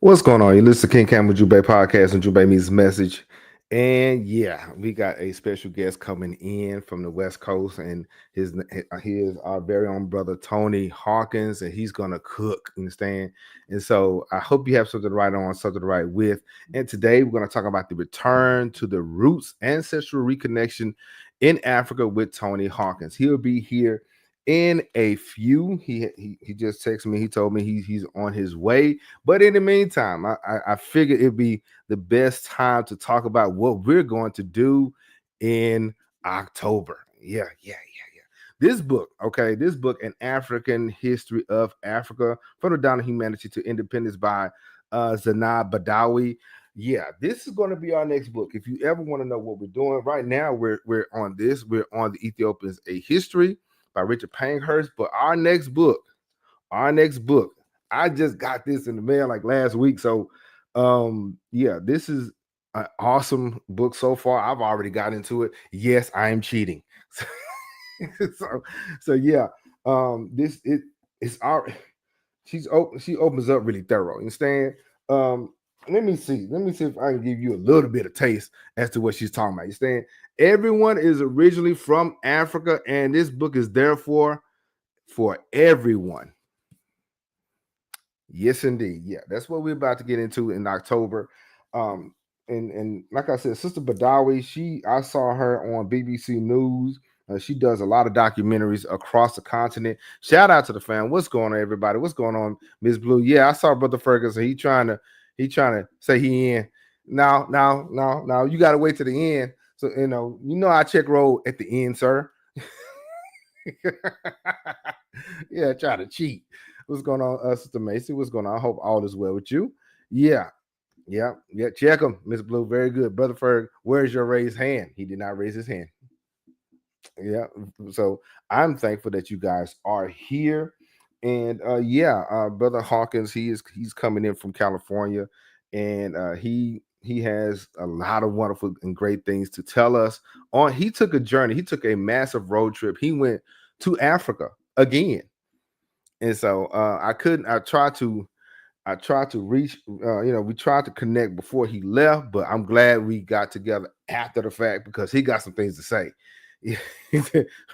What's going on? You listen to King Cam Ujumbe Podcast and Ujumbe Meets Message. And yeah, we got a special guest coming in from the West Coast, and he is our very own brother Tony Hawkins, and he's gonna cook. Understand? And so I hope you have something to write on, something to write with. And today we're gonna talk about the return to the roots, ancestral reconnection in Africa with Tony Hawkins. He'll be here in a few. He just texted me. He told me he's on his way. But in the meantime, I figured it'd be the best time to talk about what we're going to do in October. Yeah. This book, An African History of Africa, from the Dawn of Humanity to Independence by Zainab Badawi. Yeah, this is going to be our next book. If you ever want to know what we're doing right now, we're on this. We're on the Ethiopians a History by Richard Pankhurst. But our next book, I just got this in the mail like last week. So yeah, this is an awesome book so far. I've already got into it. Yes, I am cheating. so so yeah, this it's our she opens up really thorough. You understand? Let me see. Let me see if I can give you a little bit of taste as to what she's talking about. You understand? Everyone is originally from Africa, and this book is therefore for everyone. Yes, indeed. Yeah, that's what we're about to get into in October. Um, and like I said, Sister Badawi, I saw her on BBC News. She does a lot of documentaries across the continent. Shout out to the fam. What's going on, everybody? What's going on, Miss Blue? Yeah, I saw Brother Ferguson. He trying to say he in. Now. You got to wait to the end. So I check roll at the end, sir. Yeah, try to cheat. What's going on, Sister Macy? What's going on? I hope all is well with you. Yeah, yeah. Check him, Miss Blue. Very good, Brother Ferg. Where's your raised hand? He did not raise his hand. Yeah. So I'm thankful that you guys are here, and Brother Hawkins. He's coming in from California, and he has a lot of wonderful and great things to tell us. He took a journey. He took a massive road trip. He went to Africa again. And so I tried to reach, we tried to connect before he left, but I'm glad we got together after the fact because he got some things to say.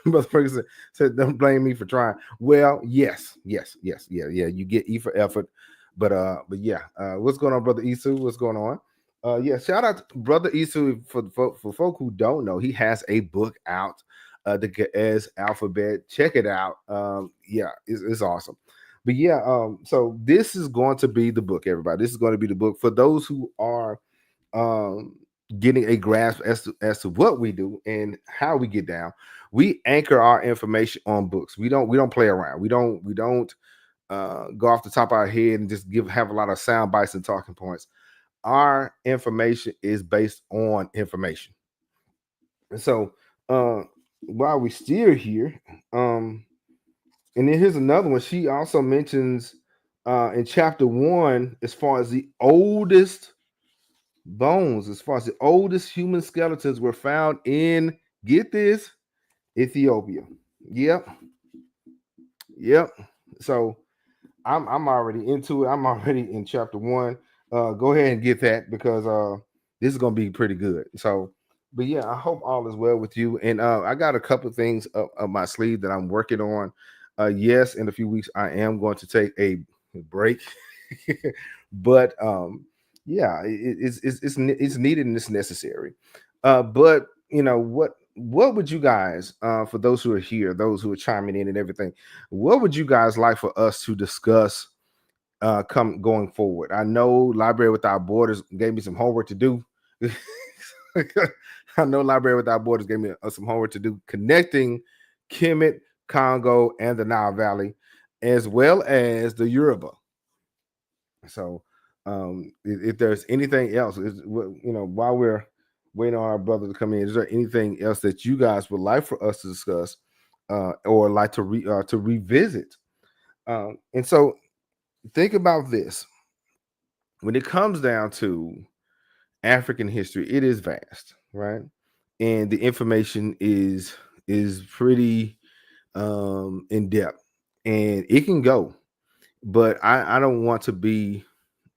Brother Ferguson said, "Don't blame me for trying." Well, yes, yeah. You get E for effort, but yeah. What's going on, Brother Isu? What's going on? Yeah, shout out to Brother Isu for folk who don't know. He has a book out, the Ge'ez Alphabet. Check it out. Yeah, it's awesome. But yeah, so this is going to be the book, everybody. This is going to be the book for those who are um getting a grasp as to what we do and how we get down. We anchor our information on books. We don't play around. We don't go off the top of our head and just have a lot of sound bites and talking points. Our information is based on information. And so while we're still here, and then here's another one. She also mentions in chapter 1, as far as the oldest bones, as far as the oldest human skeletons were found in, get this, Ethiopia. Yep. Yep. So I'm already into it. I'm already in chapter 1. Go ahead and get that because this is gonna be pretty good. So, but yeah, I hope all is well with you. And I got a couple of things up my sleeve that I'm working on. Yes, in a few weeks I am going to take a break, but yeah, it's needed and it's necessary. But what would you guys, for those who are here, those who are chiming in and everything, what would you guys like for us to discuss come going forward? I know Library Without Borders gave me some homework to do. I know Library Without Borders gave me some homework to do, connecting Kemet, Congo, and the Nile Valley, as well as the Yoruba. So, if there's anything else, while we're waiting on our brother to come in, is there anything else that you guys would like for us to discuss, or like to revisit? And so, think about this: when it comes down to African history, it is vast, right? And the information is pretty in depth, and it can go. But I don't want to be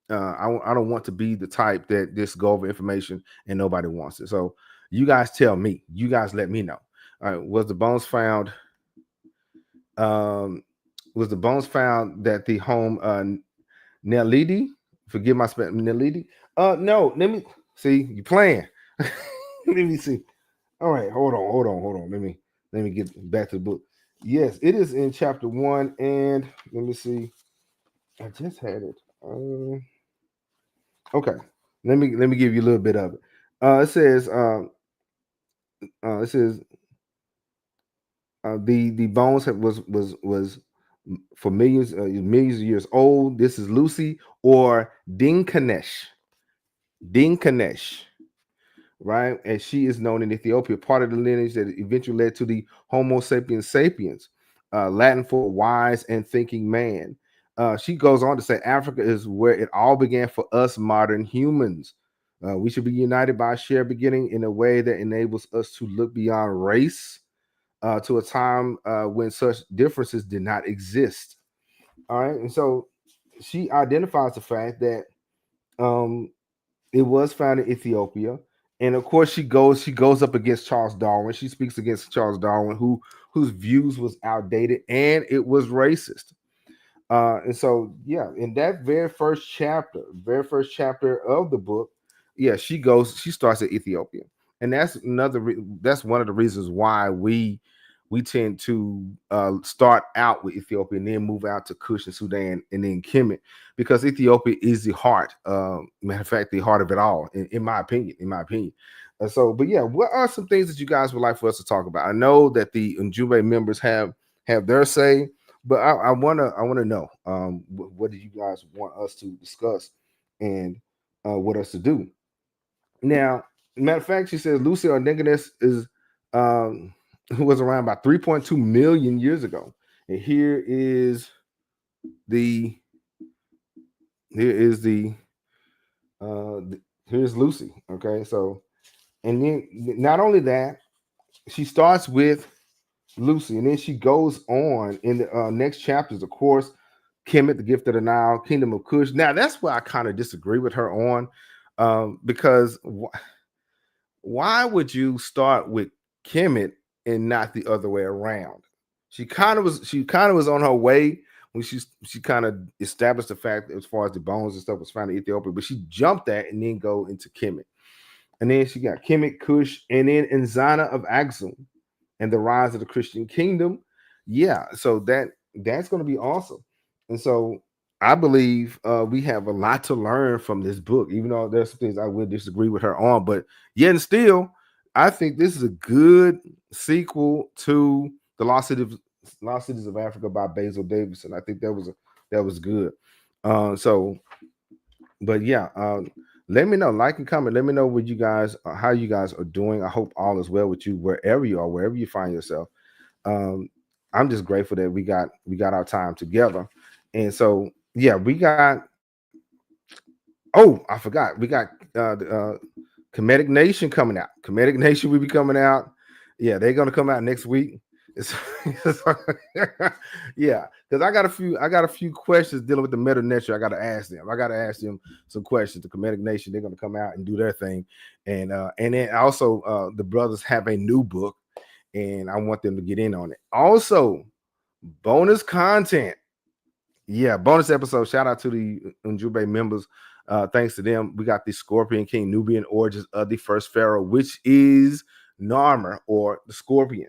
I don't want to be the type that just go over information and nobody wants it. So you guys tell me. You guys let me know. All right, was the bones found? Um, was the bones found that the home Nelidi? Forgive my spelling. Nelidi? No. Let me see. You playing? Let me see. All right, hold on. Let me get back to the book. Yes, it is in chapter 1, and let me see. I just had it. Okay, let me give you a little bit of it. It says the bones was for millions of years old. This is Lucy or Dinkanesh, right? And she is known in Ethiopia, part of the lineage that eventually led to the Homo sapiens, Latin for wise and thinking man. She goes on to say Africa is where it all began for us modern humans. We should be united by a shared beginning in a way that enables us to look beyond race to a time when such differences did not exist. All right. And so she identifies the fact that um, it was found in Ethiopia. And of course, she goes up against Charles Darwin. She speaks against Charles Darwin, whose views was outdated and it was racist. And so, yeah, in that very first chapter of the book, yeah, she starts at Ethiopia, and that's one of the reasons why we tend to start out with Ethiopia and then move out to Kush and Sudan and then Kemet, because Ethiopia is the heart. Matter of fact, the heart of it all, in my opinion. So, but yeah, what are some things that you guys would like for us to talk about? I know that the Ujumbe members have their say, but I wanna know what do you guys want us to discuss and what us to do. Now, matter of fact, she says Lucy Orneganes is um who was around about 3.2 million years ago. And the here is here's Lucy. Okay, so and then not only that, she starts with Lucy, and then she goes on in the next chapters, of course, Kemet, the gift of the Nile, Kingdom of Kush. Now, that's where I kind of disagree with her on, because why would you start with Kemet and not the other way around? She kind of was on her way when she kind of established the fact that as far as the bones and stuff was found in Ethiopia, but she jumped that and then go into Kemet. And then she got Kemet, Kush, and then Nzana of Axum and the rise of the Christian kingdom. Yeah, so that's going to be awesome. And so I believe we have a lot to learn from this book, even though there's some things I would disagree with her on. But yet and still, I think this is a good sequel to the Lost Cities of Africa by Basil Davidson. I think that was good. So, but yeah, let me know, like and comment. Let me know what you guys, how you guys are doing. I hope all is well with you wherever you are, wherever you find yourself. Um, I'm just grateful that we got our time together, and so yeah, we got. Oh, I forgot, we got Comedic Nation coming out. Comedic Nation will be coming out. Yeah, they're gonna come out next week. Yeah, because I got a few questions dealing with the Meta Nature. I got to ask them. I got to ask them some questions. The Comedic Nation, they're gonna come out and do their thing, and then also the brothers have a new book, and I want them to get in on it. Also, bonus content. Yeah, bonus episode. Shout out to the Ujumbe members. Thanks to them, we got the Scorpion King Nubian origins of the first pharaoh, which is Narmer or the Scorpion.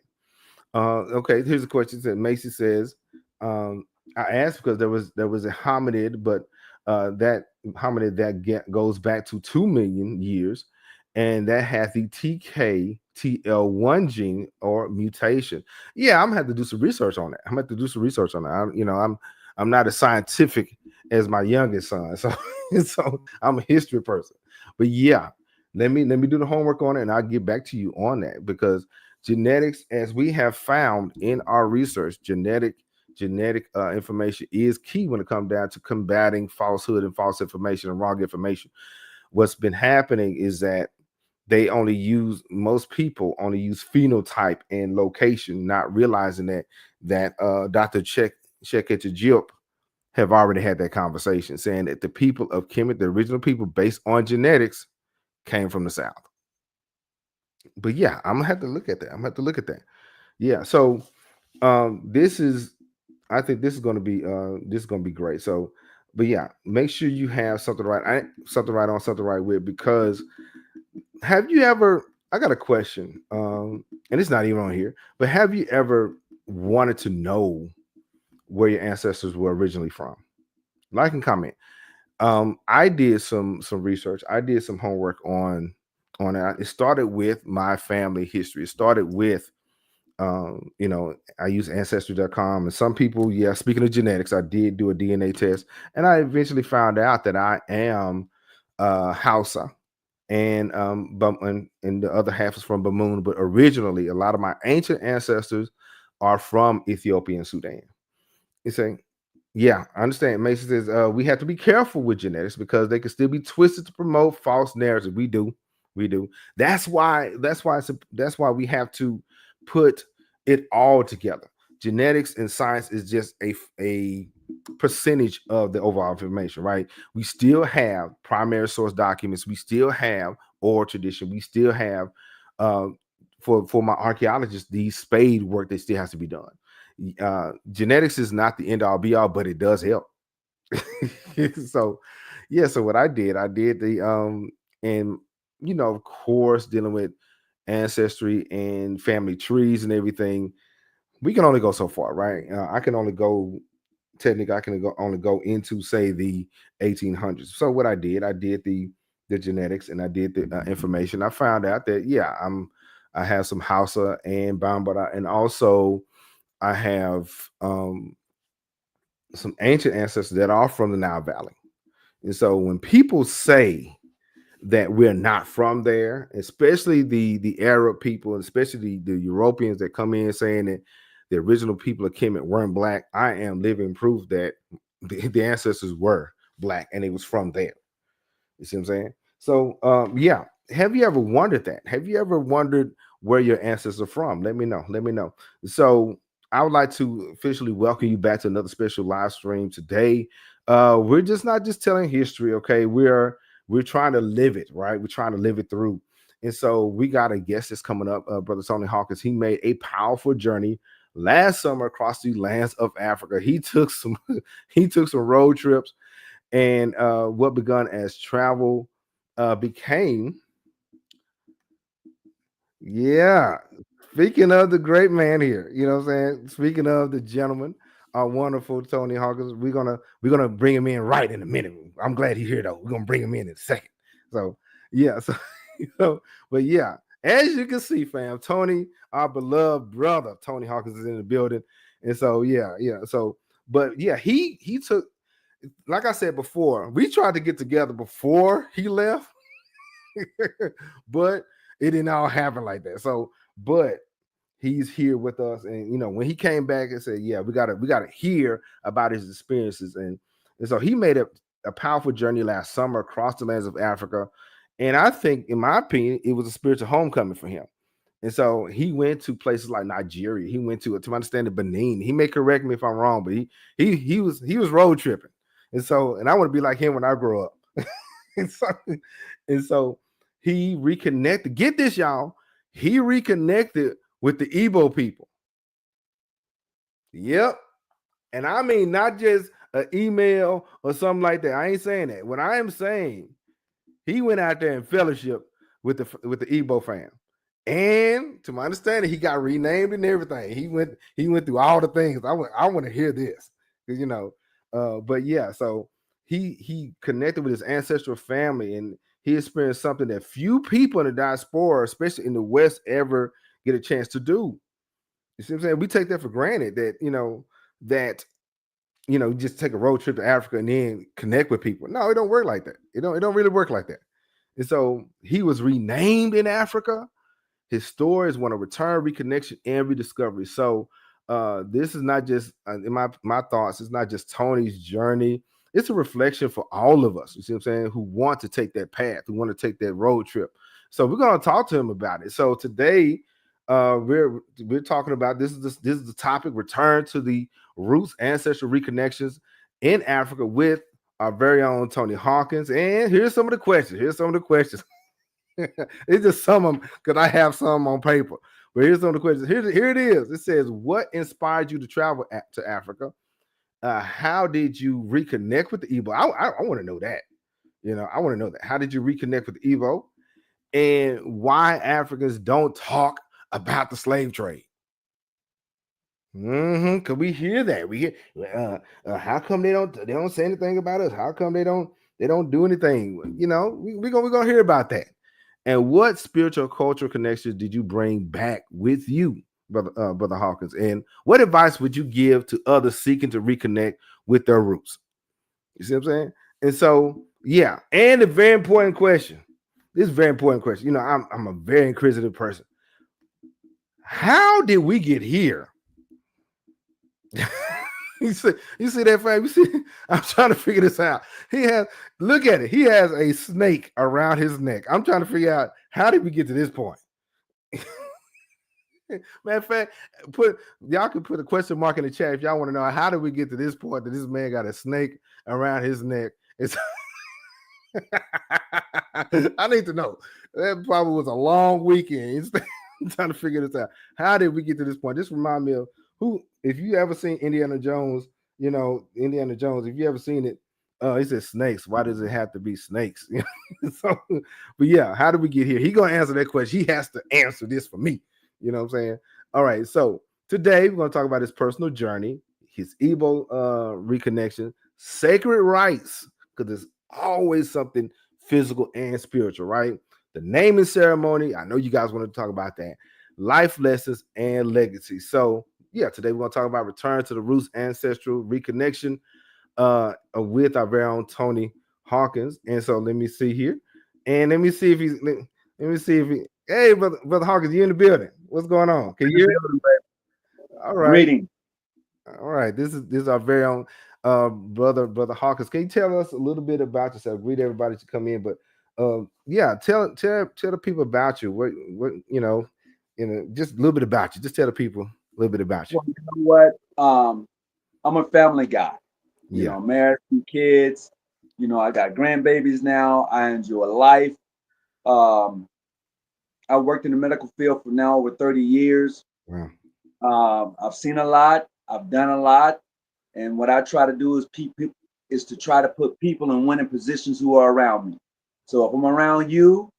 Okay, here's a question that Macy says. I asked because there was a hominid, but that hominid that goes back to 2 million years, and that has the TKTL1 gene or mutation. Yeah, I'm gonna have to do some research on that. I'm gonna have to do some research on that. I'm not as scientific as my youngest son, so so I'm a history person. But yeah, let me do the homework on it, and I'll get back to you on that, because genetics, as we have found in our research, genetic information is key when it comes down to combating falsehood and false information and wrong information. What's been happening is that most people only use phenotype and location, not realizing that Dr. Check have already had that conversation, saying that the people of Kemet, the original people based on genetics, came from the South. But yeah, I'm gonna have to look at that. I'm gonna have to look at that. Yeah. So this is, I think this is gonna be great. So, but yeah, make sure you have something right, something right on, something right with, because have you ever, I got a question, and it's not even on here, but have you ever wanted to know where your ancestors were originally from? Like and comment. I did some research. I did some homework on it. It started with my family history. It started with I use ancestry.com, and some people, yeah, speaking of genetics, I did do a DNA test, and I eventually found out that I am Hausa, and and the other half is from Bamoon, but originally a lot of my ancient ancestors are from Ethiopia and Sudan. You say, yeah, I understand. Mason says we have to be careful with genetics because they can still be twisted to promote false narratives. We do. That's why. That's why we have to put it all together. Genetics and science is just a percentage of the overall information, right? We still have primary source documents. We still have oral tradition. We still have uh, for my archaeologists, the spade work that still has to be done. Genetics is not the end all be all, but it does help. So yeah, so what I did the and of course, dealing with ancestry and family trees and everything, we can only go so far, right? I can only go technically, I can only go into, say, the 1800s. So what I did the genetics, and I did the information. I found out that yeah, I have some Hausa and Bambara, and also I have some ancient ancestors that are from the Nile Valley. And so when people say that we're not from there, especially the Arab people, especially the Europeans that come in saying that the original people of Kemet weren't black, I am living proof that the ancestors were black and it was from there. You see what I'm saying? So yeah, have you ever wondered that? Have you ever wondered where your ancestors are from? Let me know. Let me know. So I would like to officially welcome you back to another special live stream today. We're just not just telling history, okay? We're trying to live it, right? We're trying to live it through. And so we got a guest that's coming up, Brother Tony Hawkins. He made a powerful journey last summer across the lands of Africa. He took some he took some road trips, and what begun as travel became, yeah. Speaking of the great man here, you know what I'm saying? Speaking of the gentleman, our wonderful Tony Hawkins, we're gonna bring him in right in a minute. I'm glad he's here though. We're gonna bring him in a second. So yeah, so but yeah, as you can see, fam, Tony, our beloved brother, Tony Hawkins is in the building, and so yeah. So, but yeah, he took, like I said before, we tried to get together before he left, but it didn't all happen like that. So, but he's here with us, and when he came back and said, "Yeah, we gotta hear about his experiences," and so he made a powerful journey last summer across the lands of Africa, and I think, in my opinion, it was a spiritual homecoming for him. And so he went to places like Nigeria. He went to my understanding, Benin. He may correct me if I'm wrong, but he was road tripping, and I want to be like him when I grow up. and so and so he reconnected. Get this, y'all. He reconnected with the Igbo people. Yep. And I mean, not just an email or something like that. I ain't saying that. What I am saying, he went out there and fellowship with the Igbo fam. And to my understanding, he got renamed and everything. He went through all the things. I want to hear this. But yeah, so he connected with his ancestral family, and he experienced something that few people in the diaspora, especially in the West, ever get a chance to do. You see what I'm saying? We take that for granted that just take a road trip to Africa and then connect with people. No, it don't work like that. It don't really work like that. And so he was renamed in Africa. His story is one of return, reconnection, and rediscovery. So this is not just in my thoughts, it's not just Tony's journey. It's a reflection for all of us, you see what I'm saying, who want to take that path, who want to take that road trip. So we're going to talk to him about it. So today we're talking about this is the topic: return to the roots, ancestral reconnections, in Africa with our very own Tony Hawkins. And here's some of the questions. It's just some of them because I have some on paper. But here's some of the questions. Here it is. It says, what inspired you to travel to Africa? How did you reconnect with the Igbo? I want to know that. I want to know that. How did you reconnect with the Igbo? And why Africans don't talk about the slave trade? Cause we hear that. We hear how come they don't say anything about us? How come they don't do anything? We're gonna hear about that. And what spiritual cultural connections did you bring back with you, brother Hawkins? And what advice would you give to others seeking to reconnect with their roots? You see what I'm saying? And so, yeah, and a very important question. This is a very important question. I'm a very inquisitive person. How did we get here? you see that fact? I'm trying to figure this out. Look at it. He has a snake around his neck. I'm trying to figure out, how did we get to this point? Matter of fact, y'all can put a question mark in the chat if y'all want to know, how did we get to this point that this man got a snake around his neck? I need to know. That probably was a long weekend. I'm trying to figure this out. How did we get to this point? This reminds me of if you ever seen Indiana Jones, if you ever seen it, he said snakes. Why does it have to be snakes? But yeah, how did we get here? He gonna answer that question. He has to answer this for me. You know what I'm saying? All right. So today we're gonna talk about his personal journey, his Igbo reconnection, sacred rites, because there's always something physical and spiritual, right? The naming ceremony. I know you guys want to talk about that. Life lessons and legacy. So yeah, today we're going to talk about return to the roots, ancestral reconnection with our very own Tony Hawkins. And so let me see here. And let me see if hey, brother Hawkins, you in the building. What's going on? Can you hear me? All right. Greeting. All right. This is our very own brother Hawkins. Can you tell us a little bit about yourself? Greet everybody to come in, but yeah, tell the people about you. What just a little bit about you. Just tell the people a little bit about you. Well, you know what? I'm a family guy. Yeah. Married, 2 kids. I got grandbabies now. I enjoy life. I worked in the medical field for now over 30 years. Wow. I've seen a lot. I've done a lot. And what I try to do is to try to put people in winning positions who are around me. So if I'm around you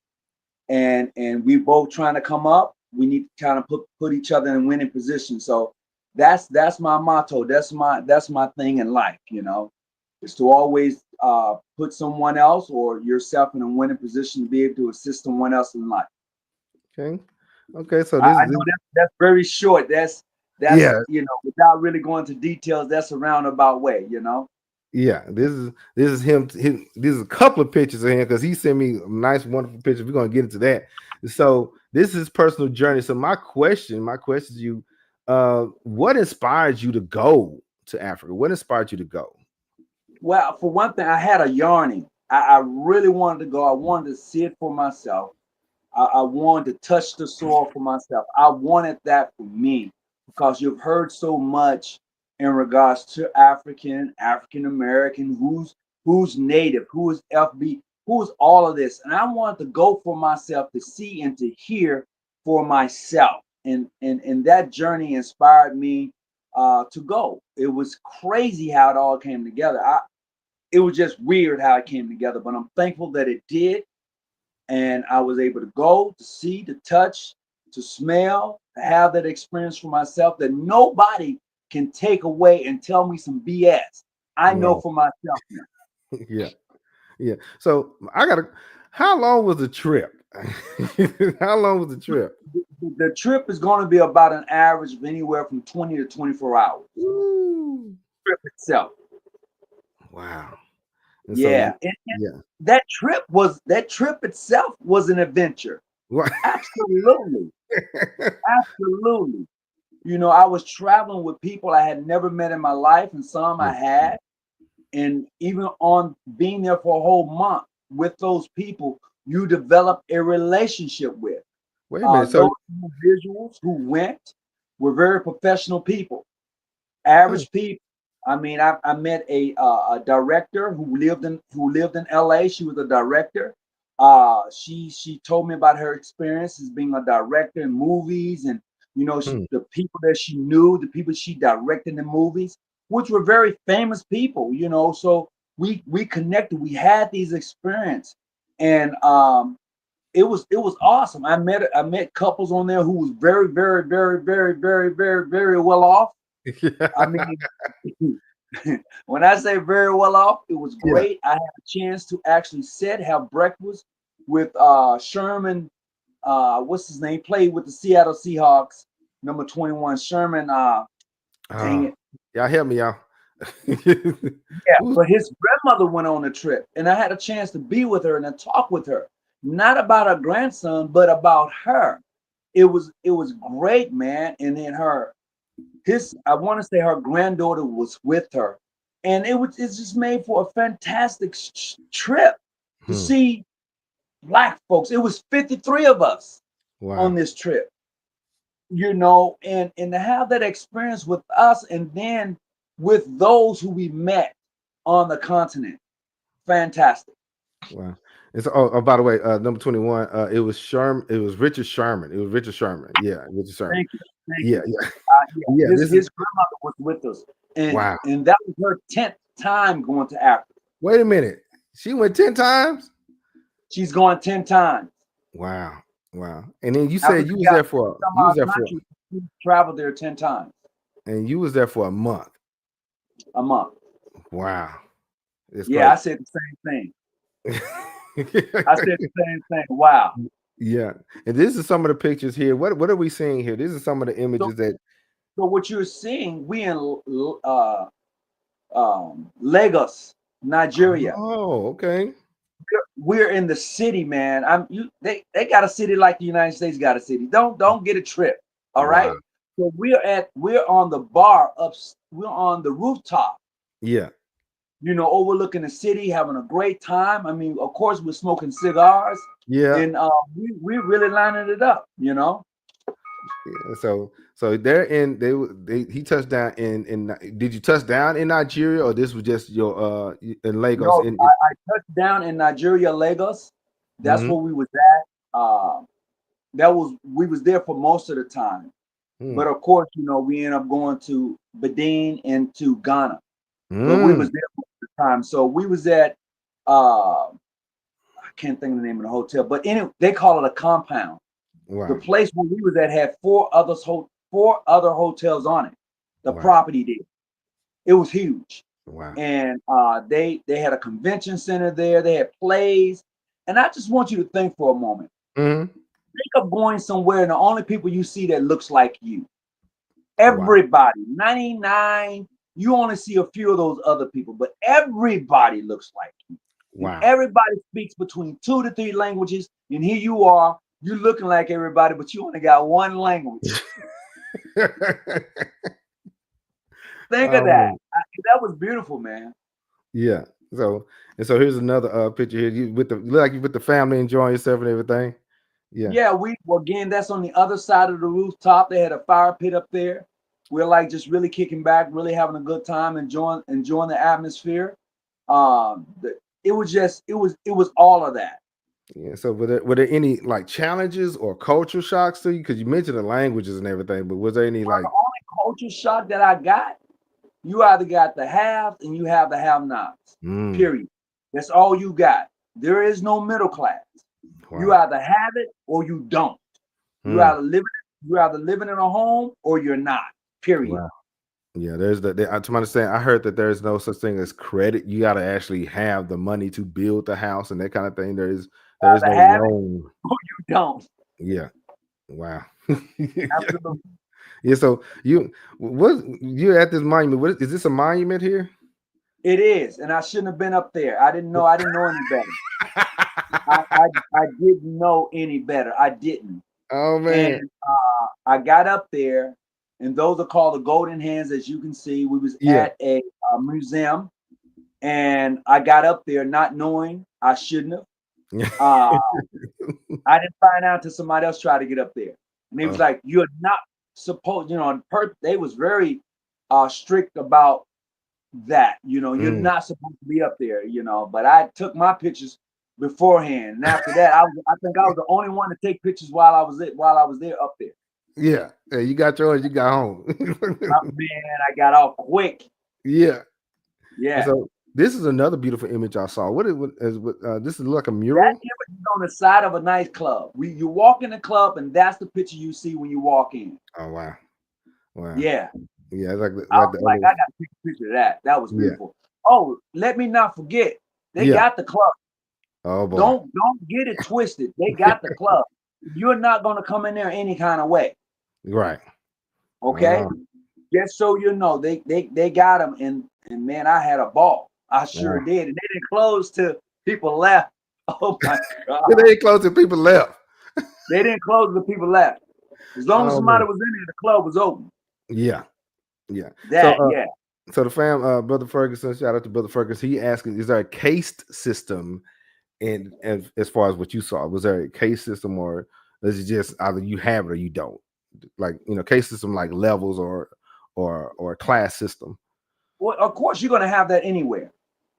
and we both trying to come up, we need to kind of put each other in winning positions. So that's my motto. That's my thing in life, is to always put someone else or yourself in a winning position to be able to assist someone else in life. Okay. So I know that's very short. That's yeah. Without really going to details, that's a roundabout way, Yeah, this is him. This is a couple of pictures of him because he sent me a nice, wonderful picture. We're gonna get into that. So this is his personal journey. So my question to you, what inspired you to go to Africa? What inspired you to go? Well, for one thing, I had a yearning. I really wanted to go. I wanted to see it for myself. I wanted to touch the soil for myself. I wanted that for me because you've heard so much in regards to African American, who's native, who is FB, who's all of this. And I wanted to go for myself to see and to hear for myself. And that journey inspired me to go. It was crazy how it all came together. It was just weird how it came together, but I'm thankful that it did. And I was able to go, to see, to touch, to smell, to have that experience for myself that nobody can take away and tell me some BS. I know for myself now. Yeah. So how long was the trip? How long was the trip? The trip is going to be about an average of anywhere from 20 to 24 hours. Ooh. The trip itself. Wow. And yeah. So, that trip itself was an adventure. What? Absolutely. Absolutely. I was traveling with people I had never met in my life, and some I had. And even on being there for a whole month with those people, you develop a relationship with. Wait a minute. So those individuals who went were very professional people, average people. I mean, I met a director who lived in LA. She was a director. She told me about her experience as being a director in movies, and Hmm. the people that she knew, the people she directed in movies, which were very famous people. So we connected. We had these experiences, and it was awesome. I met couples on there who was very, very, very, very, very, very, very well off. I mean, when I say very well off, it was Yeah. great. I had a chance to actually have breakfast with Sherman. What's his name? Played with the Seattle Seahawks, number 21. Sherman. Dang Uh, it. y'all help me, y'all. Yeah, Who's but his grandmother went on a trip, and I had a chance to be with her and to talk with her, not about her grandson, but about her. It was great, man. And then I want to say her granddaughter was with her, and it's just made for a fantastic trip to hmm. see Black folks. It was 53 of us on Wow. this trip, and to have that experience with us, and then with those who we met on the continent, fantastic. Wow. It's by the way, number 21, it was Sherman, it was Richard Sherman. It was Richard Sherman. Yeah, Richard Sherman. Thank you, thank Yeah, you. yeah. Yeah, Yeah, his this is his grandmother was with us, and wow. and that was her 10th time going to Africa. Wait a minute. She went 10 times? She's going 10 times. Wow. Wow. And then you After said she got some you was there for country, she traveled there 10 times and you was there for a month. a month. Wow. It's Yeah, I crazy. said the same thing. I said the same thing. Wow. Yeah. And this is some of the pictures here. What are we seeing here? This is some of the So, images that so what you're seeing, we in Lagos, Nigeria. oh, okay. We're in the city, man. They got a city like the United States got a city. Don't get a trip. All Wow. right. So we're on the bar up. We're on the rooftop, Yeah. overlooking the city, having a great time. I mean, of course, we're smoking cigars, Yeah. and we really lining it up. Yeah, so they're in they he touched down did you touch down in Nigeria or this was just your in Lagos No, in I touched down in Nigeria, Lagos. That's mm-hmm. where we was at. We was there for most of the time, but of course, we end up going to Benin and to Ghana, but we was Mm. there most of the time. So we was at I can't think of the name of the hotel, but anyway, they call it a compound. The Wow. place where we was at had four other hotels on it. The Wow. property did. It was huge. Wow. And they had a convention center there. They had plays. And I just want you to think for a moment. Mm-hmm. Think of going somewhere and the only people you see that looks like you. Wow. Everybody, 99, you only see a few of those other people, but everybody looks like you. And Wow. everybody speaks between 2 to 3 languages. And here you are, you're looking like everybody, but you only got one language. Think of that. um That was beautiful, man. yeah. So here's another picture here. You with the look like you with the family enjoying yourself and everything. Yeah. Yeah, again, that's on the other side of the rooftop. They had a fire pit up there. We're like just really kicking back, really having a good time, enjoying the atmosphere. It was all of that. Yeah. So were there any like challenges or culture shocks to you? Because you mentioned the languages and everything, but was there any The like only culture shock that I got, you either got the haves and you have the have-nots. mm, Period. That's all you got. There is no middle class. You wow. either have it or you don't. You Mm, either living in a home or you're not. Period. wow. Yeah, to my understanding, I heard that there's no such thing as credit. You got to actually have the money to build the house and that kind of thing. There is Either no have it loan. or you don't. Yeah. Wow. Yeah. Absolutely. Yeah. So you're at this monument. What is this a monument here? It is, and I shouldn't have been up there. I didn't know. I didn't know any better. I didn't know any better. I didn't. Oh And man. I got up there, and those are called the Golden Hands. As you can see, we was Yeah. at a museum, and I got up there not knowing I shouldn't have. Uh, I didn't find out until somebody else tried to get up there, and they was Oh, like, "You're not supposed." They was very strict about that. You're Mm. not supposed to be up there. But I took my pictures beforehand, and after that, I think I was the only one to take pictures while I was there up there. Yeah. Yeah, you got yours, you got home. Man, I got off quick. Yeah. And Yeah. so this is another beautiful image I saw. This is like a That mural? image is on the side of a nightclub. You walk in the club, and that's the picture you see when you walk in. Oh wow. Wow. Yeah. Yeah, it's I like was the like, other. I got to take a picture of that. That was Yeah. beautiful. Oh, let me not forget, they Yeah. got the club. Oh boy. Don't get it twisted. They got the club. You're not gonna come in there any kind of way. Right. Okay. Just so you know, they got them, and man, I had a ball. I sure Wow. did, and they didn't close till people left. Oh my God, They ain't close and people left. they didn't close till people left. As long as Oh somebody man. was in there, the club was open. Yeah. Yeah. So That, yeah. so the Brother Ferguson, shout out to Brother Ferguson. He asking, is there a caste system and as far as what you saw? Was there a case system, or is it just either you have it or you don't? Like, case system like levels or a class system. Well, of course, you're gonna have that anywhere.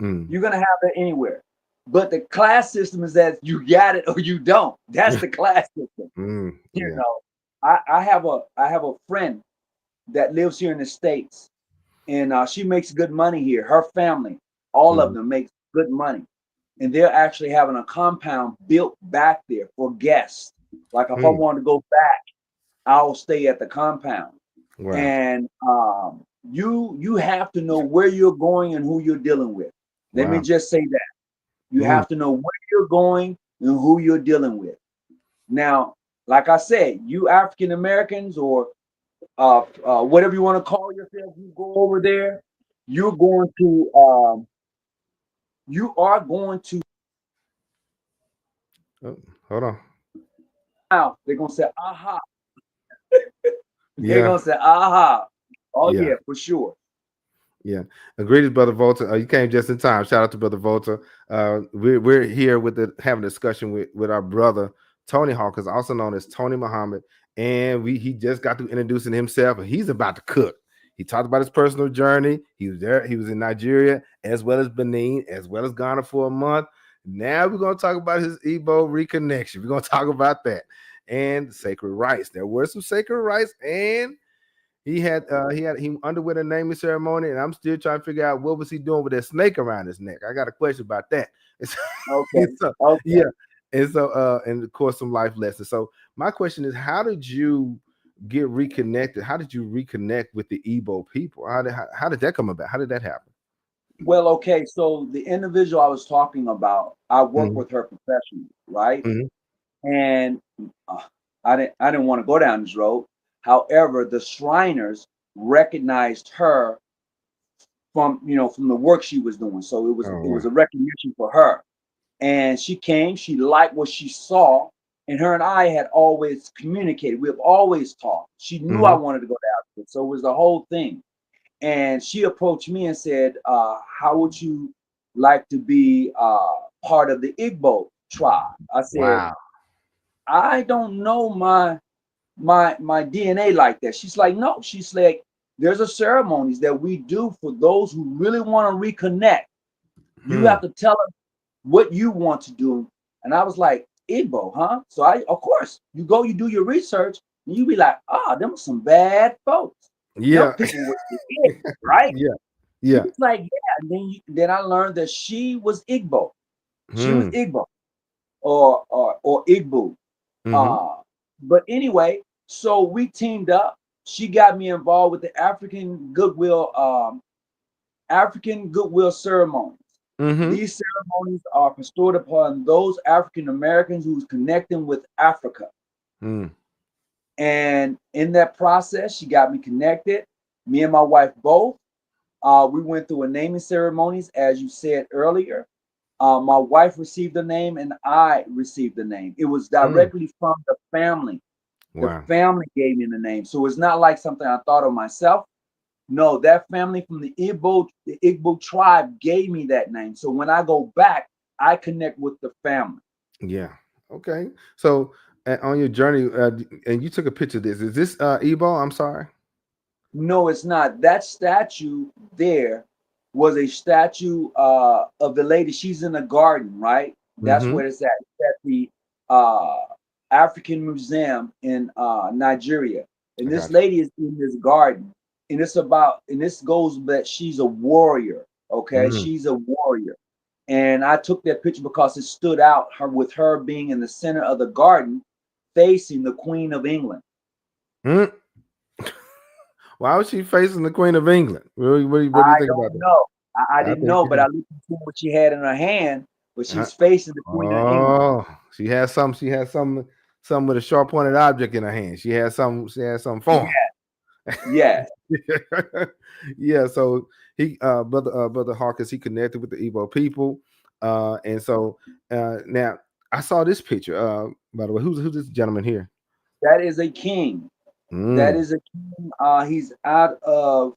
Mm. You're gonna have that anywhere. But the class system is that you got it or you don't. That's the class system. You Yeah. know, I have a friend that lives here in the States, and she makes good money here. Her family, all of Mhm. them, makes good money, and they're actually having a compound built back there for guests. Like if I Mm. want to go back, I'll stay at the compound. Wow. And you have to know where you're going and who you're dealing with. Let me Wow. just say that. You Mm. have to know where you're going and who you're dealing with. Now, like I said, you African Americans or whatever you want to call yourself, you go over there, you're going to you are going to Oh, hold on. now they're gonna say aha. They're Yeah. gonna say aha. Oh Yeah. yeah, for sure. Yeah. Greetings, Brother Volta. You came just in time. Shout out to Brother Volta. We're here having a discussion with our brother Tony Hawkins, also known as Tony Muhammad, and he just got to introducing himself, and he's about to cook. He talked about his personal journey. He was there. He was in Nigeria as well as Benin, as well as Ghana for a month. Now we're going to talk about his Igbo reconnection. We're going to talk about that and sacred rites. There were some sacred rites, and he underwent a naming ceremony, and I'm still trying to figure out what was he doing with that snake around his neck. I got a question about that. Okay. So, Okay. yeah, and of course some life lessons. So my question is, how did you get reconnected? How did you reconnect with the Igbo people? How did that come about? How did that happen? Well, okay, so the individual I was talking about, I work Mm-hmm. with her professionally, right? Mm-hmm. And uh, I didn't want to go down this road. However, the Shriners recognized her from the work she was doing. So it was Oh it was wow. a recognition for her. And she came, she liked what she saw, and her and I had always communicated. We have always talked. She knew I Mm-hmm. wanted to go to Africa. So it was the whole thing. And she approached me and said, how would you like to be part of the Igbo tribe? I said, Wow. I don't know my DNA like that. She's like, no. She's like, there's a ceremonies that we do for those who really want to reconnect. You Hmm. have to tell us what you want to do. And I was like, Igbo, huh? So of course, you do your research, and you be like, them some bad folks. Them Yeah. people with the it, right? Yeah. He Yeah. was like, yeah. And then I learned that she was Igbo. She was Hmm. Igbo or Igbo. Mm-hmm. Uh, but anyway, so we teamed up. She got me involved with the African Goodwill ceremonies. Mm-hmm. These ceremonies are bestowed upon those African Americans who's connecting with Africa. Mm. And in that process, she got me connected. Me and my wife both. We went through a naming ceremonies, as you said earlier. My wife received the name, and I received the name. It was Mm. directly from the family. The Wow. family gave me the name, so it's not like something I thought of myself. No, that family from the Igbo tribe gave me that name. So when I go back, I connect with the family. Yeah. Okay. So on your journey, and you took a picture of this. Is this Igbo? I'm sorry. No, it's not. That statue there was a statue of the lady. She's in a garden, right? That's Mm-hmm. where it's at. It's at the uh, African Museum in Nigeria. I And this got you. lady is in this garden. And this goes that she's a warrior. Okay. Mm-hmm. She's a warrior. And I took that picture because it stood out her with her being in the center of the garden facing the Queen of England. Mm. Why was she facing the Queen of England? What do you I think about don't that? know. I I didn't think know, she but I did. looked into what she had in her hand, but Uh, she's facing the Queen of England. oh, she has some. She has some with a sharp pointed object in her hand. She has some. She has some form. Yes. Yeah. So brother Hawkins, he connected with the Igbo people, and so now I saw this picture. By the way, who's this gentleman here? That is a king. That Mm, is a king. He's out of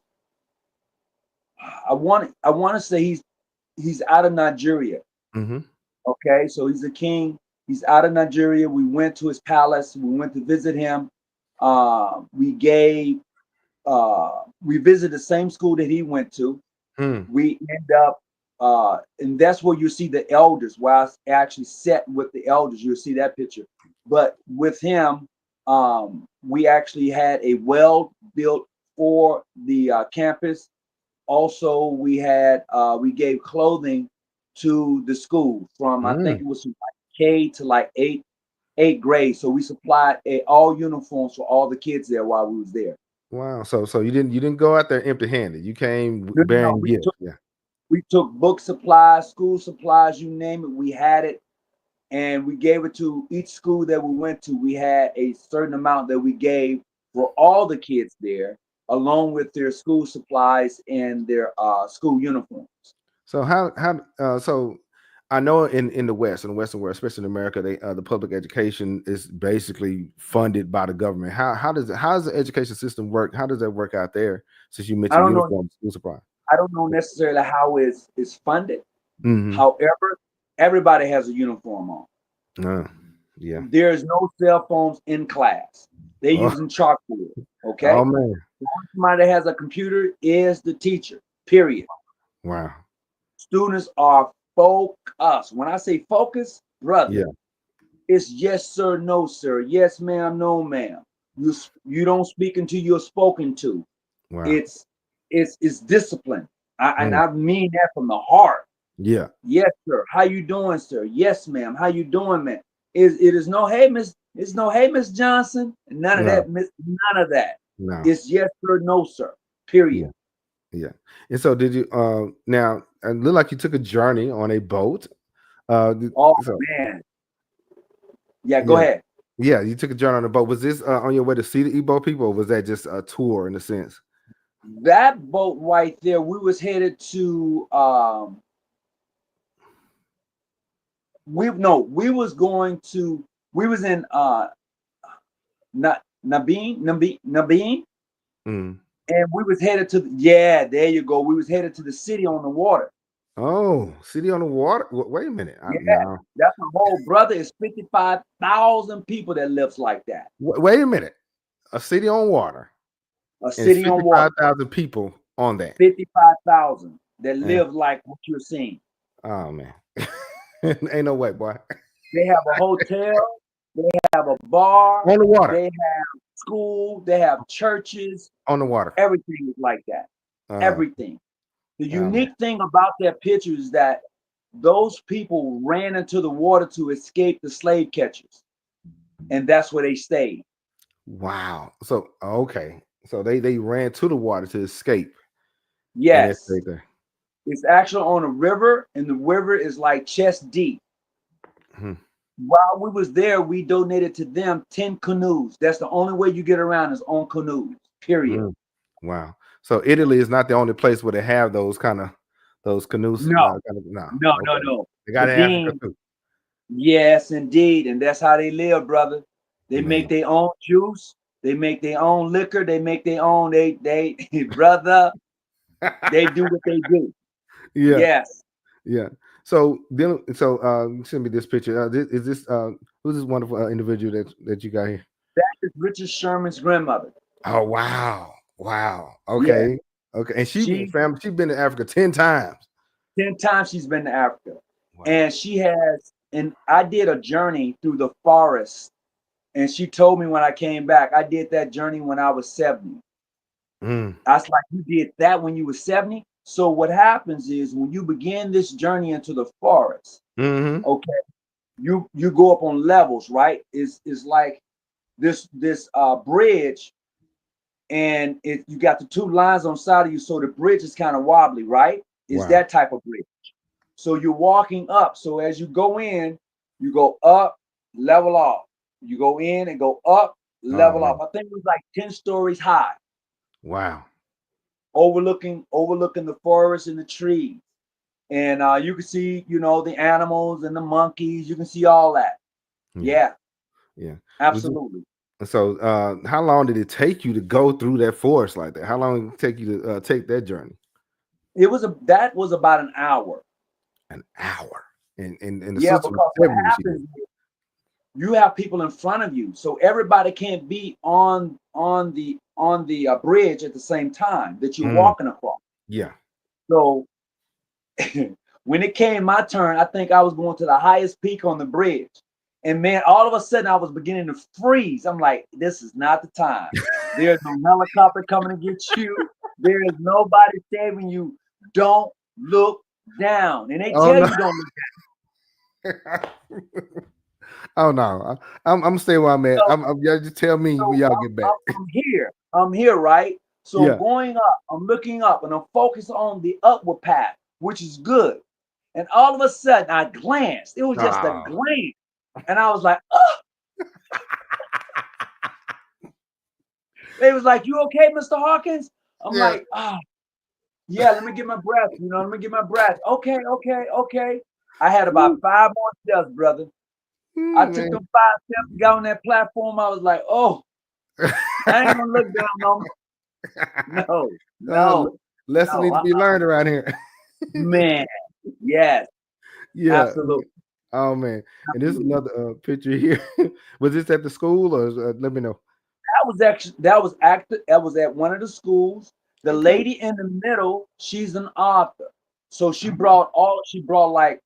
I want to say he's out of Nigeria. mm-hmm, Okay, so he's a king. He's out of Nigeria. We went to his palace. We went to visit him. We gave we visited the same school that he went to. mm, We end up and that's where you see the elders. Where I actually sat with the elders, you'll see that picture. But with him, we actually had a well built for the campus. Also, we gave clothing to the school from I think mm. it was from like K to like eighth grade. So we supplied all uniforms for all the kids there while we was there. Wow. So you didn't go out there empty handed. You came No, no, no. bearing gifts. Yeah. We took book supplies, school supplies, you name it. We had it, and we gave it to each school that we went to. We had a certain amount that we gave for all the kids there, along with their school supplies and their school uniforms. So so I know in the West, in the Western world, especially in America, the public education is basically funded by the government. How does the education system work? How does that work out there? Since you I mentioned don't know. uniform school supply. I don't know necessarily how it's funded. Mm-hmm. However, everybody has a uniform on. Yeah. There's no cell phones in class. They're Oh, using chalkboard. oh Okay. man. Somebody that has a computer is the teacher. Period. Wow. Students are focused. When I say focus, brother, Yeah. it's yes sir, no sir, yes ma'am, no ma'am. You don't speak until you're spoken to. Wow. It's discipline, and Mm. I mean that from the heart. Yeah. Yes sir, how you doing, sir? Yes ma'am, how you doing, man? It is no hey miss, it's no hey Miss Johnson, none of No. that, miss, none of that. No. It's yes sir, no sir. Period. Yeah. Yeah. And so did you now it looked like you took a journey on a boat. Oh So man, yeah, go yeah. ahead. Yeah, you took a journey on a boat. Was this on your way to see the Igbo people, or was that just a tour in a sense? That boat right there, we was headed to we was going to we was in Nabeen, Mm. and we was headed to yeah, there you go. We was headed to the city on the water. Oh, city on the water. Wait a minute. Yeah, No. that's a whole brother. It's 55,000 people that lives like that. Wait a minute. A city on water A and city on water, 55,000 people on that. 55,000 that And, live like what you're seeing. oh man. Ain't no way, boy. They have a hotel, they have a bar, On the water. they have school, they have churches. On the water. Everything is like that. Uh, Everything. The oh man. unique thing about that picture is that those people ran into the water to escape the slave catchers, and that's where they stayed. Wow. So okay. So they ran to the water to escape and they Yes, stayed there. it's actually on a river, and the river is like chest deep. Hmm. While we was there, we donated to them 10 canoes. That's the only way you get around is on canoes. Period. Mm. Wow. So Italy is not the only place where they have those canoes. No, No. no, no, Okay. no. They got The in Africa bean, too. yes, indeed, and that's how they live, brother. They Man. make their own juice. They make their own liquor. They make their own. They brother. They do what they do. Yeah. Yes, Yeah. So then, send me this picture. Is this who's this wonderful individual that you got here? that is Richard Sherman's grandmother. Oh wow, wow. Yeah, Okay, Okay, and she She family, she's been to Africa 10 times. 10 times she's been to Africa. Wow. And she has, and I did a journey through the forest. And she told me when I came back, I did that journey when I was 70. Mm. I was like, you did that when you were 70? So what happens is when you begin this journey into the forest, Mm-hmm. okay, you go up on levels, right? It's like this bridge, and you got the two lines on side of you, so the bridge is kind of wobbly, right? It's Wow. that type of bridge. So you're walking up. So as you go in, you go up, level off. You go in and go up, Oh level man. off. I think it was like 10 stories high, Wow. overlooking the forest and the trees. And you can see, the animals and the monkeys. You can see all that. Yeah. Yeah, Yeah. absolutely. So how long did it take you to go through that forest like that? How long did it take you to take that journey? That was about an hour. An hour. And the Yeah, sister was because what 70 when she did. happens is you have people in front of you, so everybody can't be on the bridge at the same time that you're Mm. walking across. Yeah. So when it came my turn, I think I was going to the highest peak on the bridge. And man, all of a sudden I was beginning to freeze. I'm like, this is not the time. There's no helicopter coming to get you. There is nobody saving you. Don't look down. And they Oh tell no. you don't look Oh no. I'm staying where I'm at. down. Y'all just tell me when So y'all get back. I'm here. I'm here, right? So I'm Yeah. going up. I'm looking up, and I'm focused on the upward path, which is good. And all of a sudden, I glanced. It was just a Oh. glance, and I was like, "Oh!" They was like, "You okay, Mr. Hawkins?" I'm Yeah. like, "Ah, yeah. Let me get my breath. Let me get my breath. Okay, okay, okay." I had about 5 more steps, brother. I took Man. them 5 steps, got on that platform. I was like, "Oh, I ain't gonna look down no more." No, Uh, no, lesson no. need to be learned around here. Man, yes, Yeah. absolutely. Oh man. And this is Absolutely. another picture here. Was this at the school or let me know? That was at one of the schools. The Okay. lady in the middle, she's an author. So Oh, she brought like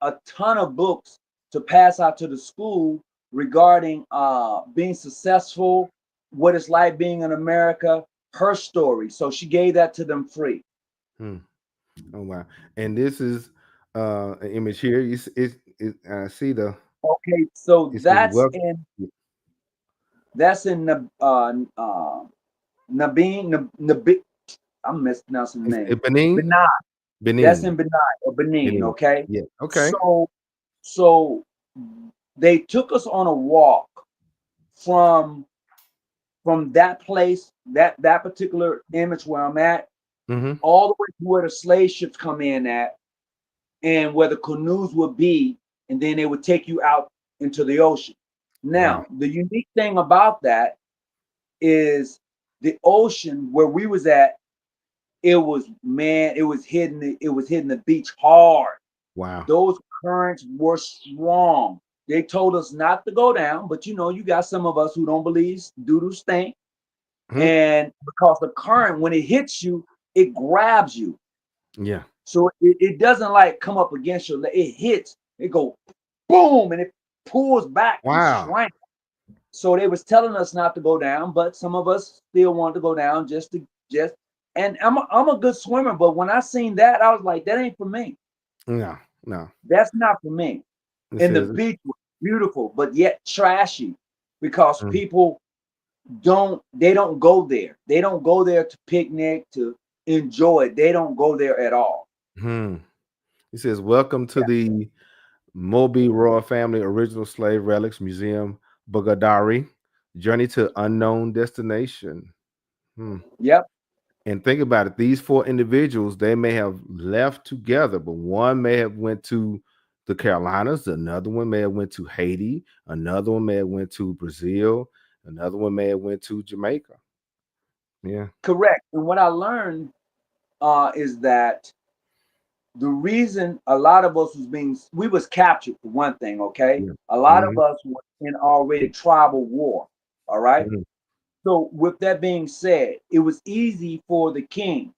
a ton of books to pass out to the school regarding being successful, what it's like being in America, her story. So she gave that to them free. hmm. Oh wow. And this is an image here. I see the Okay, so it says welcome. that's in the Nabi, I'm mispronouncing the name. It's Benin. Benin. That's Benin. in Benin or Benin, Benin. okay? Yeah. Okay. So they took us on a walk from that place, that particular image where I'm at, Mm-hmm. all the way to where the slave ships come in at, and where the canoes would be, and then they would take you out into the ocean. Wow. Now, the unique thing about that is the ocean where we was at, it was hitting the beach hard. Wow. Those currents were strong. They told us not to go down, but you got some of us who don't believe doodles stink. Mhm. And because the current, when it hits you, it grabs you. Yeah. So it doesn't like come up against you. It hits, it go boom, and it pulls back and Wow. shrinks. So they was telling us not to go down, but some of us still wanted to go down just. And I'm a good swimmer, but when I seen that, I was like, that ain't for me. No. No. That's not for me. It And the says. beach was beautiful, but yet trashy because Mm. people don't go there. They don't go there to picnic, to enjoy it. They don't go there at all. Hmm. It says, "Welcome to the Moby Royal Family Original Slave Relics Museum, Bugadari. Journey to Unknown Destination." Hmm. Yep, And think about it. These four individuals, they may have left together, but one may have went to the Carolinas, another one may have went to Haiti, another one may have went to Brazil, another one may have went to Jamaica. Yeah. correct. And what I learned is that the reason a lot of us we was captured for one thing, okay? Yeah. A lot of Mhm. us were in already tribal war, all right? Mhm. So with that being said, it was easy for the king.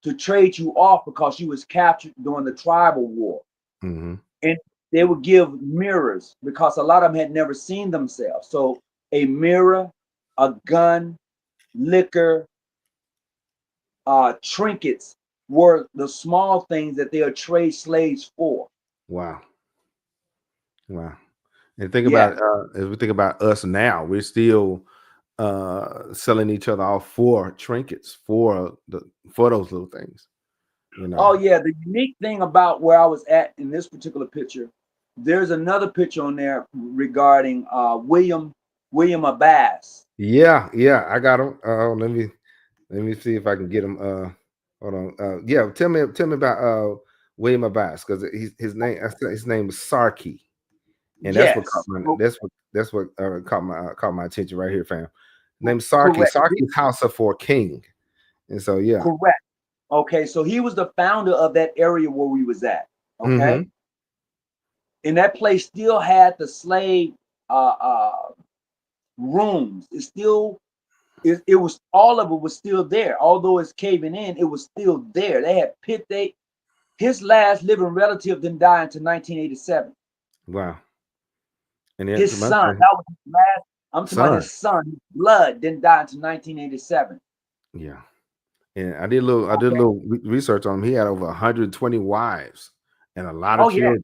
to trade you off because you was captured during the tribal war. Mm-hmm. And they would give mirrors because a lot of them had never seen themselves. So a mirror, a gun, liquor, trinkets were the small things that they'll trade slaves for. Wow. Wow. And think Yeah. about as we think about us now, we're still selling each other off for trinkets, for those little things. You know. Oh yeah, the unique thing about where I was at in this particular picture, there's another picture on there regarding William Abbas. Yeah, I got him. Let me see if I can get him. Hold on. Yeah, tell me about William Abbas, because his name is Sarkey, and that's what Yes, caught my attention right here, fam. Named Sarkey. correct, Sarkey's house of for king, and so yeah. correct. Okay, so he was the founder of that area where we was at. Okay, Mm-hmm. and that place still had the slave rooms. It was, all of it was still there. Although it's caving in, it was still there. They had his last living relative didn't die until 1987. Wow. And then His son, that was his last. I'm talking about his son. His blood didn't die until 1987. Yeah. And I did a little research on him. He had over 120 wives and a lot of children.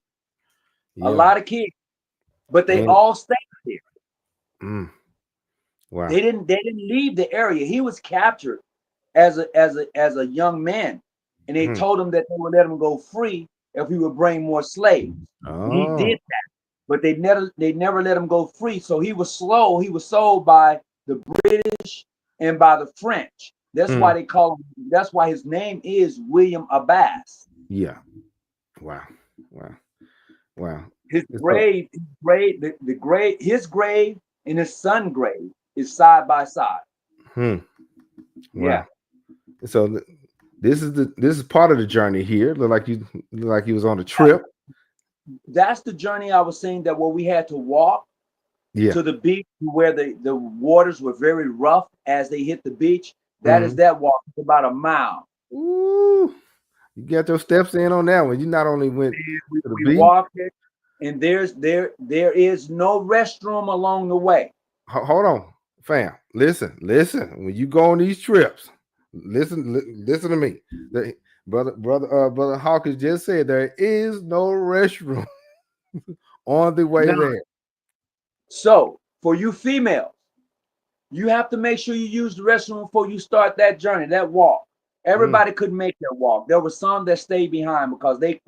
Yeah. A lot of kids, but they all stayed there. Wow. They didn't leave the area. He was captured as a young man, and they told him that they would let him go free if he would bring more slaves. And he did that, but they never let him go free. So he was slow. He was sold by the British and by the French. That's why they call him. That's why his name is William Abbas. Yeah. Wow. His grave, his grave and his son's grave is side by side. Wow. Yeah. So this is part of the journey here. Look like you was on a trip. That's the journey I was saying, that where we had to walk to the beach where the waters were very rough as they hit the beach. That is that walk. It's about a mile. Ooh, you got those steps in on that one. You not only went to the beach. Walked it, and there is no restroom along the way. Hold on, fam. Listen. When you go on these trips, listen to me. Brother Hawkins just said there is no restroom on the way there. So for you females, you have to make sure you use the restroom before you start that journey, that walk. Everybody couldn't make that walk. There were some that stayed behind because they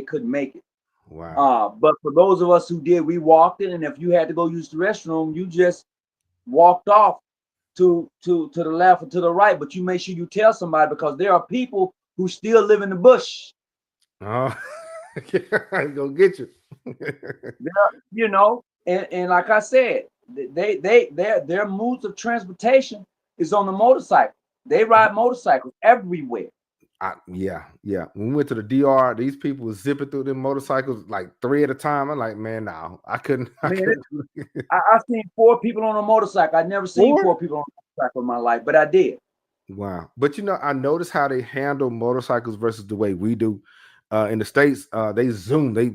couldn't make it. Wow. But for those of us who did, we walked it, and if you had to go use the restroom, you just walked off to the left or to the right. But you make sure you tell somebody, because there are people who still live in the bush. Oh, go get you. You know, and like I said, their modes of transportation is on the motorcycle. They ride motorcycles everywhere. Yeah. When we went to the DR, these people were zipping through them motorcycles like 3 at a time. I'm like, man, no, I couldn't. I seen 4 people on a motorcycle. I'd never seen 4 people on a motorcycle in my life, but I did. Wow. But I noticed how they handle motorcycles versus the way we do. In the States, they zoom, they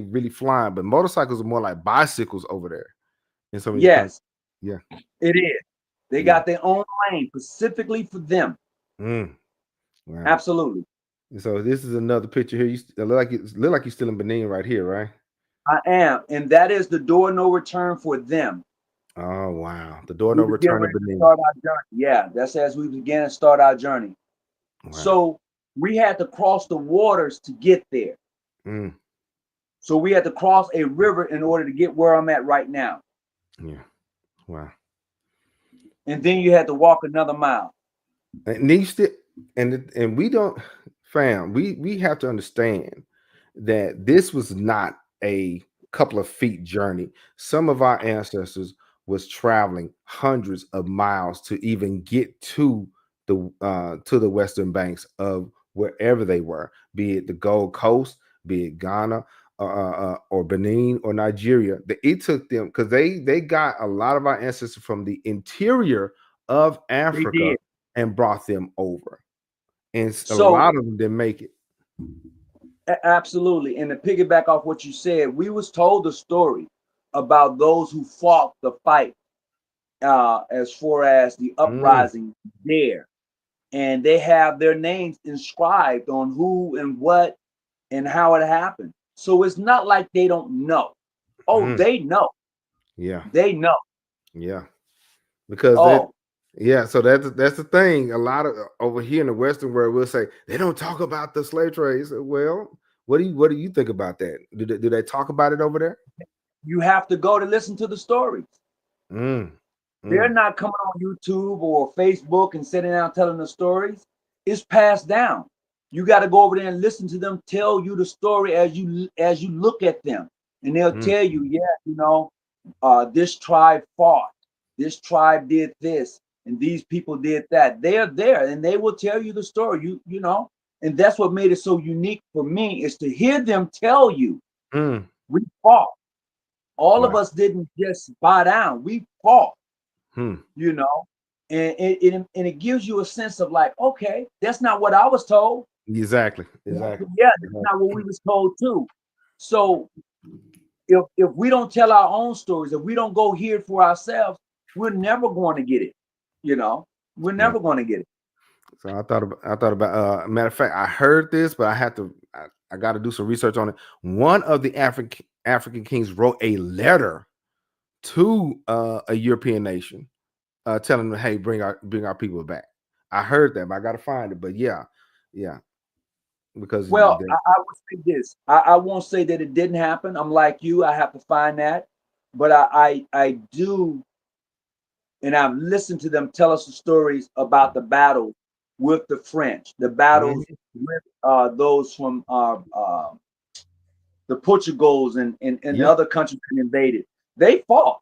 really flying, but motorcycles are more like bicycles over there. In some yes, yeah, it is. They got their own lane specifically for them. Wow. Absolutely. So this is another picture here. You look like you're still in Benin right here, right? I am, and that is the door no return for them. Oh wow, the door no return to Benin. Start our journey. Yeah, that's as we began to start our journey. Wow. So we had to cross the waters to get there. So we had to cross a river in order to get where I'm at right now. Yeah. Wow. And then you had to walk another mile. And and we don't, fam, we have to understand that this was not a couple of feet journey. Some of our ancestors was traveling hundreds of miles to even get to the western banks of wherever they were, be it the Gold Coast, be it Ghana, or Benin or Nigeria. It took them, because they got a lot of our ancestors from the interior of Africa and brought them over. and a So lot of them didn't make it. absolutely. And to piggyback off what you said, we was told a story about those who fought the fight, as far as the Mm, uprising there, and they have their names inscribed on who and what and how it happened. So it's not like they don't know. Oh, mm, they know. yeah, They know. yeah, because that, Oh, yeah. So that's the thing. A lot of over here in the Western world, we'll say they don't talk about the slave trade. So, well, what do you think about that? Do they talk about it over there? you have to go to listen to the stories. Mm, They're mm, not coming on YouTube or Facebook and sitting down telling the stories. It's passed down. You got to go over there and listen to them tell you the story as you look at them, and they'll mm, tell you, yeah, this tribe fought, this tribe did this, and these people did that. They're there, and they will tell you the story. And that's what made it so unique for me is to hear them tell you mm. we fought. All of Wow. us didn't just bow down. We fought, Hmm. you know, and it gives you a sense of like, okay, that's not what I was told. Exactly. Exactly. Yeah, that's Exactly. not what we was told too. So if we don't tell our own stories, if we don't go hear it for ourselves, we're never going to get it. You know, we're Yeah. never going to get it. So I thought about matter of fact, I heard this, but I got to do some research on it. One of the African kings wrote a letter to a European nation, telling them, "Hey, bring our people back." I heard that, but I got to find it. But yeah, yeah, because Well, I would say this. I won't say that it didn't happen. I'm like you. I have to find that, but I do, and I've listened to them tell us the stories about the battles with the French, the battles Mhm. with those from the Portugals and the Yeah, other countries that invaded. They fought.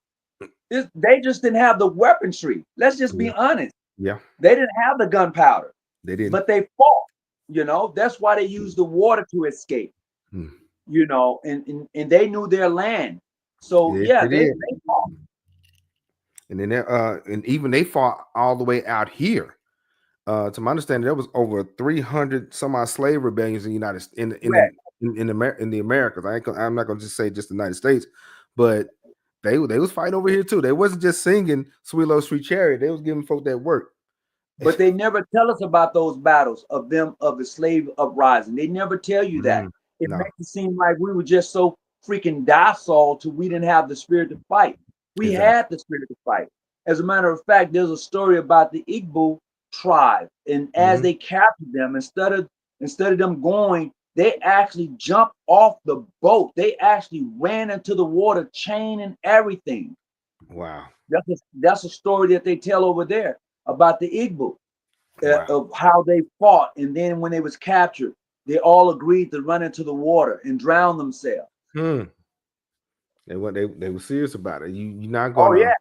They just didn't have the weaponry. Let's just be yeah, honest. yeah. They didn't have the gunpowder, They didn't. but they fought. That's why they used the water to escape. Hmm. And they knew their land. So Yes, yeah, they did. they fought. And then and even they fought all the way out here. To my understanding, there was over 300 some odd slave rebellions in the United Correct. in the Americas. I'm not going to just say just the United States, but they was fighting over here too. They wasn't just singing "Sweet Little Sweet Chariot." They was giving folk that work. But they never tell us about those battles of the slave uprising. They never tell you that. Mm, It no, makes it seem like we were just so freaking docile till we didn't have the spirit to fight. We exactly. had the spirit to fight. As a matter of fact, there's a story about the Igbo tribe, and as Hmm. they captured them, instead of them going, they actually jumped off the boat. They actually ran into the water, chain and everything. Wow, That's a story that they tell over there about the Igbo, wow. of how they fought, and then when they was captured, they all agreed to run into the water and drown themselves. Hmm. They were serious about it. Oh yeah,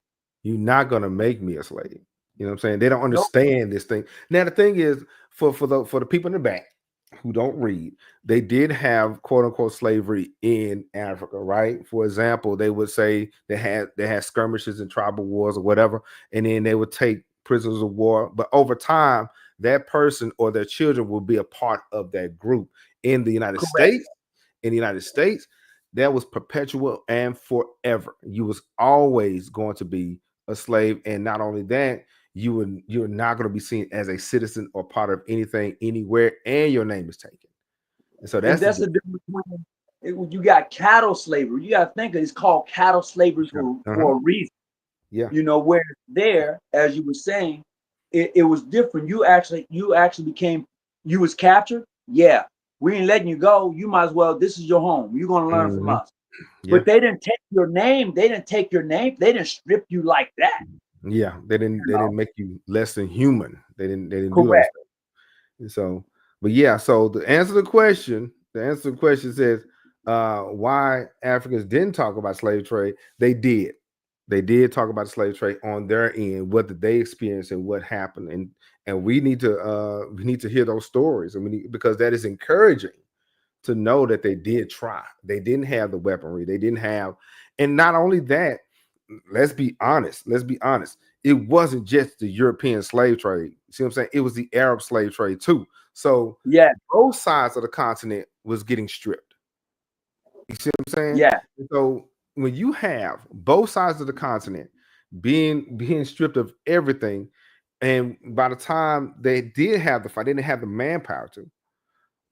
You're not gonna make me a slave. You know what I'm saying? They don't nope. understand this thing. Now the thing is, for the people in the back who don't read, they did have quote unquote slavery in Africa, right? For example, they would say they had skirmishes and tribal wars or whatever, and then they would take prisoners of war. But over time, that person or their children will be a part of that group in the United Correct. States. In the United States, that was perpetual and forever. You was always going to be a slave, and not only that, you're not going to be seen as a citizen or part of anything anywhere, and your name is taken. And so And that's the that's the difference. difference between you got cattle slavery. You got to think it's called cattle slavery Uh-huh. for a reason. Yeah. Where there, as you were saying, it was different. You actually became, you was captured. Yeah, we ain't letting you go. You might as well. This is your home. You're gonna learn from Hmm. us. Yeah. But they didn't take your name. They didn't take your name. They didn't strip you like that. Yeah. You They know. didn't make you less than human. They didn't do those Correct. things. And so, but yeah, so the answer to the question says why Africans didn't talk about slave trade. They did. They did talk about slave trade on their end, what did they experience and what happened. And we need to hear those stories. And because that is encouraging to know that they did try. They didn't have the weaponry. They didn't have, and not only that, let's be honest. Let's be honest. It wasn't just the European slave trade. See what I'm saying? It was the Arab slave trade too. So Yeah. both sides of the continent was getting stripped. You see what I'm saying? Yeah. So when you have both sides of the continent being stripped of everything, and by the time they did have the fight, they didn't have the manpower to.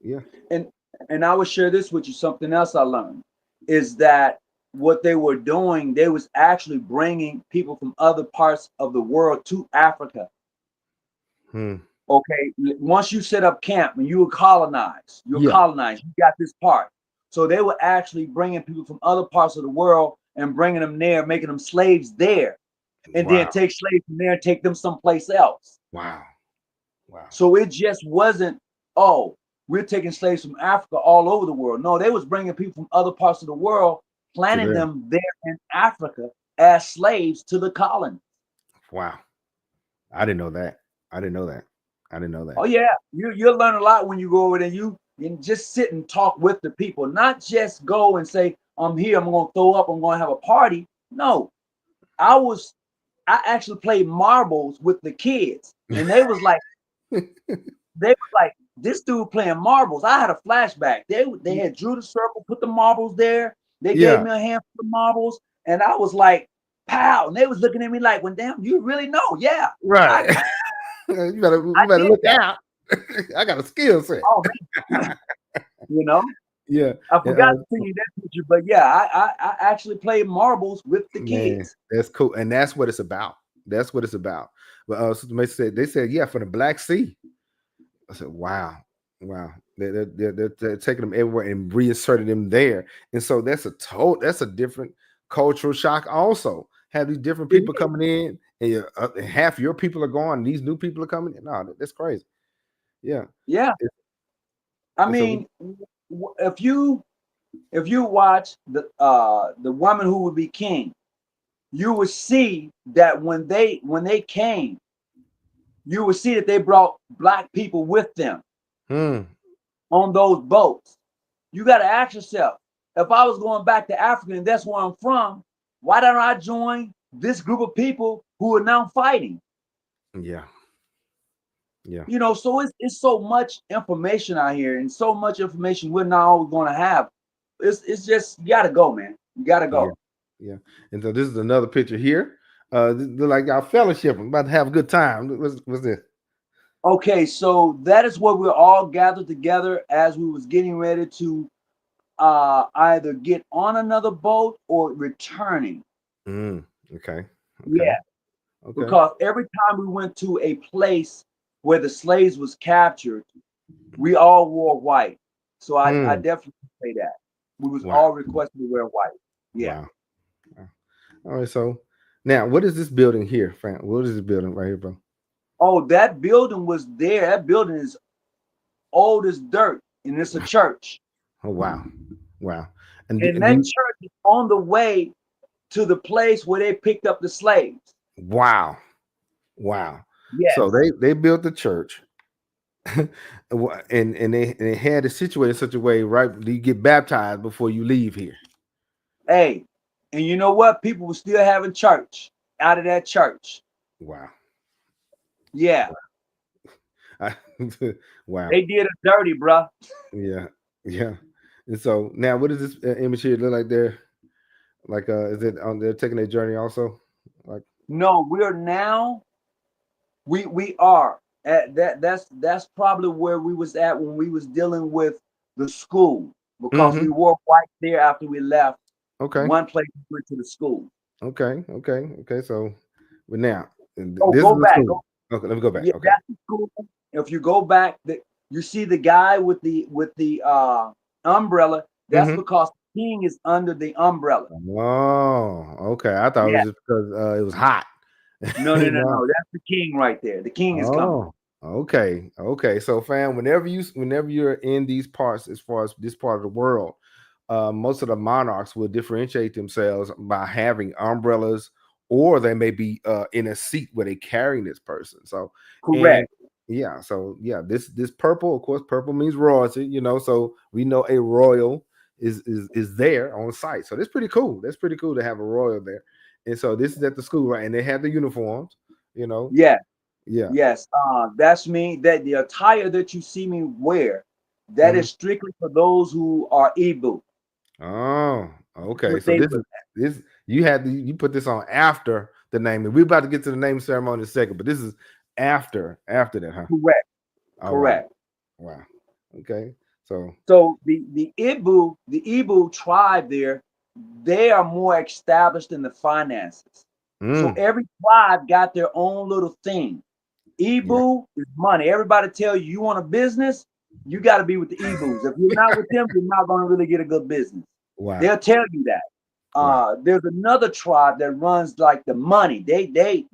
Yeah. And I will share this with you. Something else I learned is that what they were doing, they was actually bringing people from other parts of the world to Africa. Okay, once you set up camp and you were colonized, you got this part. So they were actually bringing people from other parts of the world and bringing them there, making them slaves there, and then take slaves from there and take them someplace else. Wow. So it just wasn't, oh, we're taking slaves from Africa all over the world. No, they was bringing people from other parts of the world, planting them there in Africa as slaves to the colony. Wow. I didn't know that. Oh yeah, you'll learn a lot when you go over there. You just sit and talk with the people, not just go and say, I'm here, I'm going to throw up, I'm going to have a party. No, I actually played marbles with the kids, and they was like, this dude playing marbles. I had a flashback. They had drew the circle, put the marbles there. They gave me a handful of marbles, and I was like, pow. And they was looking at me like, well, damn, you really know. Yeah. Right. You better look out. I got a skill set. Oh, man. You know? Yeah. I forgot to see that picture, but yeah, I actually played marbles with the kids. That's cool. And that's what it's about. That's what it's about. But they said, yeah, for the Black Sea. I said, wow. They're taking them everywhere and reinserting them there. And so that's a different cultural shock also. Have these different people coming in, and half your people are gone, and these new people are coming in. No, that's crazy. Yeah. Yeah. I mean, if you watch the woman who would be king, you would see that when they came, you would see that they brought Black people with them on those boats. You got to ask yourself, if I was going back to Africa and that's where I'm from, why don't I join this group of people who are now fighting? Yeah. You know, so it's so much information out here, and so much information we're not always going to have. It's just, you got to go, man. You got to go. Yeah. And so this is another picture here. Like our fellowship. I'm about to have a good time. What's this? Okay, so that is where we're all gathered together as we was getting ready to either get on another boat or returning. Okay. Yeah. Okay. Because every time we went to a place where the slaves was captured, we all wore white. So I definitely say that. We was all requested to wear white. Yeah. Wow. All right, so now what is this building here, Frank? What is this building right here, bro? Oh, that building was there. That building is old as dirt, and it's a church. Oh, wow. And that church is on the way to the place where they picked up the slaves. Wow. Yes. So they built the church, and they had it situated in such a way, right? You get baptized before you leave here. Hey, and you know what? People were still having church out of that church. Wow. Yeah. Wow. They did it dirty, bro. Yeah. And so now, what does this image here look like there? Like, is it on? They're taking their journey also. Like, no, we are now. We are at that. That's probably where we was at when we was dealing with the school, because we wore white there after we left. Okay. One place we went to the school. Okay. So, but now, go back. Okay, let me go back. Yeah, okay. That's the school. If you go back, you see the guy with the umbrella. That's because the king is under the umbrella. Oh, okay. I thought it was just because it was hot. No. That's the king right there. The king is coming. Okay. So, fam, whenever you're in these parts, as far as this part of the world, most of the monarchs will differentiate themselves by having umbrellas, or they may be in a seat where they're carrying this person. So, correct. This purple, of course, purple means royalty. You know, so we know a royal is there on site. So that's pretty cool. That's pretty cool to have a royal there. And so this is at the school, right? And they have the uniforms. You know. Yeah. Yeah. Yes, that's me. That the attire that you see me wear, that Mhm. is strictly for those who are Igbo. Oh, okay. What So they this wear. is this you had you put this on after the naming. We're about to get to the naming ceremony in a second, but this is after that, huh? Correct, All right. correct. Wow. Okay. So So the Igbo tribe there, they are more established in the finances. So mm, every tribe got their own little thing. yeah. Igbo is money. Everybody tell you you want a business, you got to be with the Igbos. If you're not with them, you're not going to really get a good business. Wow. They'll tell you that. Wow. There's another tribe that runs like the money. They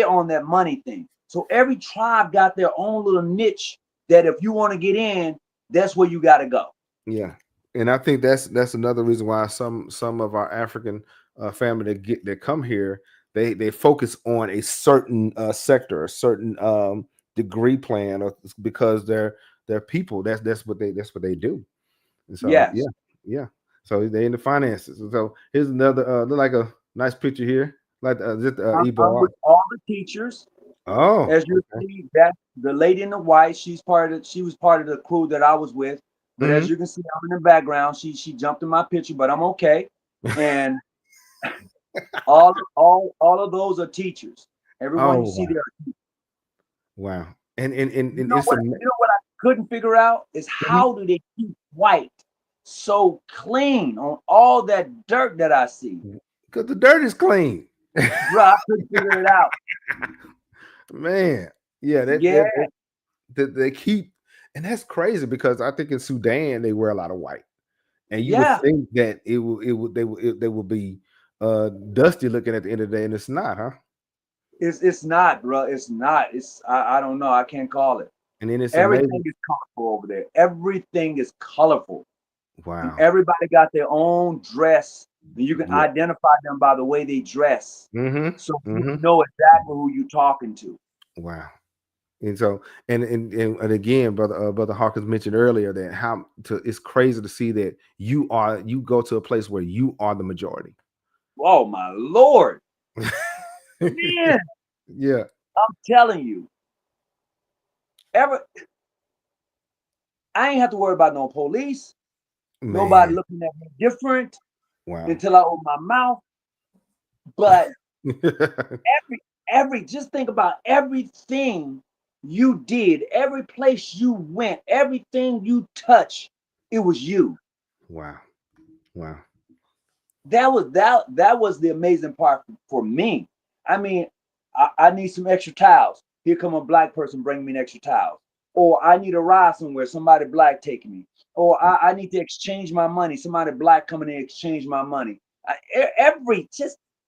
own that money thing. So every tribe got their own little niche that if you want to get in, that's where you got to go. Yeah. And I think that's another reason why some of our African family that come here, they focus on a certain sector, a certain degree plan, or because they're people. That's what they do. And so Yes. yeah, yeah. So they in the finances. So here's another look like a nice picture here, like just I'm Ebo. with all the teachers. Oh, As you okay. see, that the lady in the white, she was part of the crew that I was with. But as Hmm. you can see, I'm in the background. She jumped in my picture, but I'm okay. And all of those are teachers. Everyone you Oh see wow, there. wow. And it's You know what I couldn't figure out is how do they keep white so clean on all that dirt that I see? because the dirt is clean. Bro, I couldn't figure it out. Man, yeah, Yeah, that they keep, and that's crazy because I think in Sudan they wear a lot of white, and you would yeah. think that they will be dusty looking at the end of the day, and it's not, huh? It's not, bro. It's not. I don't know. I can't call it. And then it's Everything amazing. is colorful over there. Everything is colorful. And Wow. everybody got their own dress. And you can Yeah. identify them by the way they dress. Mm-hmm. So you Mm-hmm. know exactly who you're talking to. Wow. And so, and again, brother Hawkins mentioned earlier that it's crazy to see that you go to a place where you are the majority. Oh my Lord. Man, Yeah, I'm telling you. Ever I ain't have to worry about no police, nobody man. looking at me different Wow. until I open my mouth. But every just think about everything you did, every place you went, everything you touched, it was you. Wow. Wow. That was the amazing part for me. I mean, I need some extra towels. Here come a black person bringing me an extra towel. Or I need a ride somewhere, somebody black taking me. Or I need to exchange my money, somebody black coming in exchange my money.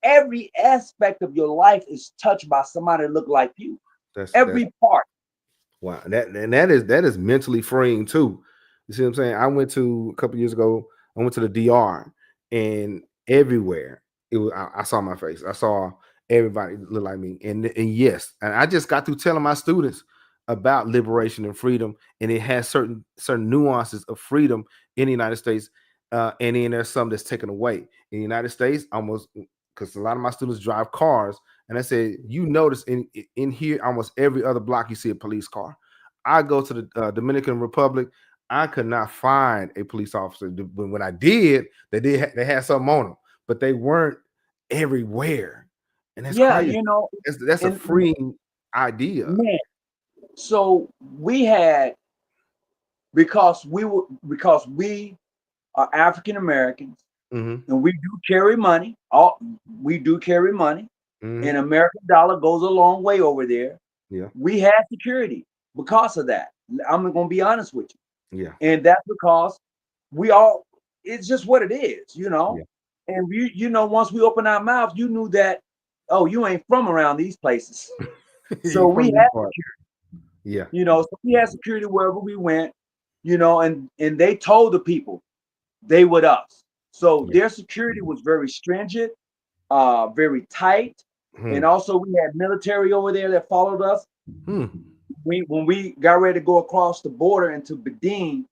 Every aspect of your life is touched by somebody that look like you. That's Every part. wow. That is mentally freeing too. You see what I'm saying? I went to a couple years ago. I went to the DR, and everywhere I saw my face. I saw everybody look like me, and yes, and I just got through telling my students about liberation and freedom, and it has certain nuances of freedom in the United States, and then there's some that's taken away in the United States. Almost because a lot of my students drive cars, and I said, you notice in here, almost every other block you see a police car. I go to the Dominican Republic. I could not find a police officer. But when I did, they had something on them, but they weren't everywhere, and that's Yeah, crazy. That's a and freeing idea. man, so we had because we are African Americans Hmm. and we do carry money. All we do carry money, and Hmm. American dollar goes a long way over there. Yeah, We had security because of that. I'm gonna be honest with yeah, you, and that's because we all. It's just what it is, you know. yeah. And once we open our mouth, you knew that. Oh, you ain't from around these places, so we From this had part. Yeah, So we had security wherever we went, and they told the people they with us. So yeah. their security was very stringent, very tight, and Hmm. also we had military over there that followed us. Hmm. When we got ready to go across the border into Bedin,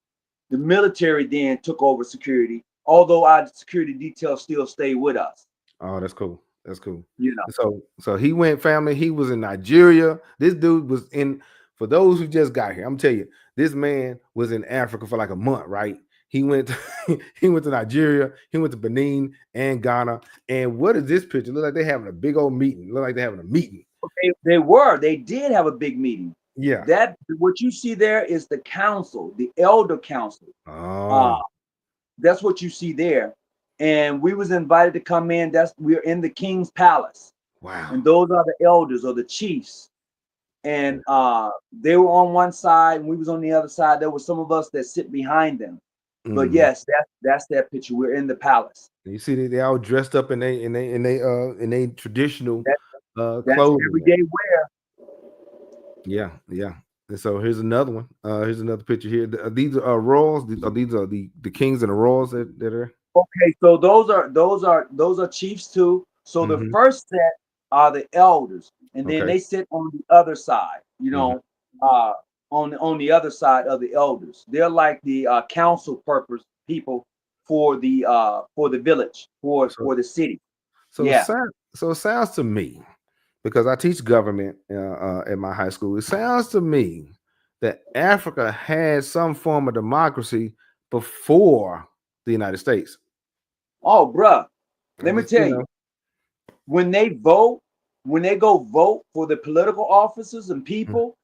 the military then took over security, although our security detail still stayed with us. Oh, that's cool. That's cool. You know. So he went family. He was in Nigeria. This dude was in. For those who just got here, I'm telling you, this man was in Africa for like a month, right? He went he went to Nigeria, he went to Benin and Ghana. And what is this picture? Look like they having a big old meeting. Look like they're having a meeting. They did have a big meeting. Yeah. That what you see there is the council, the elder council. Oh. That's what you see there. And we was invited to come in. We're in the king's palace. Wow. And those are the elders or the chiefs. And they were on one side and we was on the other side. There were some of us that sit behind them. But yes, that's that picture. We're in the palace. You see they all dressed up in they traditional That's clothing. everyday wear. Yeah. And so here's another one. Here's another picture here. These are royals. These are the kings and the royals that are. Okay, so those are chiefs too. So the first set are the elders, and then they sit on the other side. You know, on the other side of the elders. They're like the council purpose people for the village for the city. So it sounds to me, because I teach government at my high school. It sounds to me that Africa had some form of democracy before the United States. Oh, bruh, let me tell you, when they go vote for the political officers and people,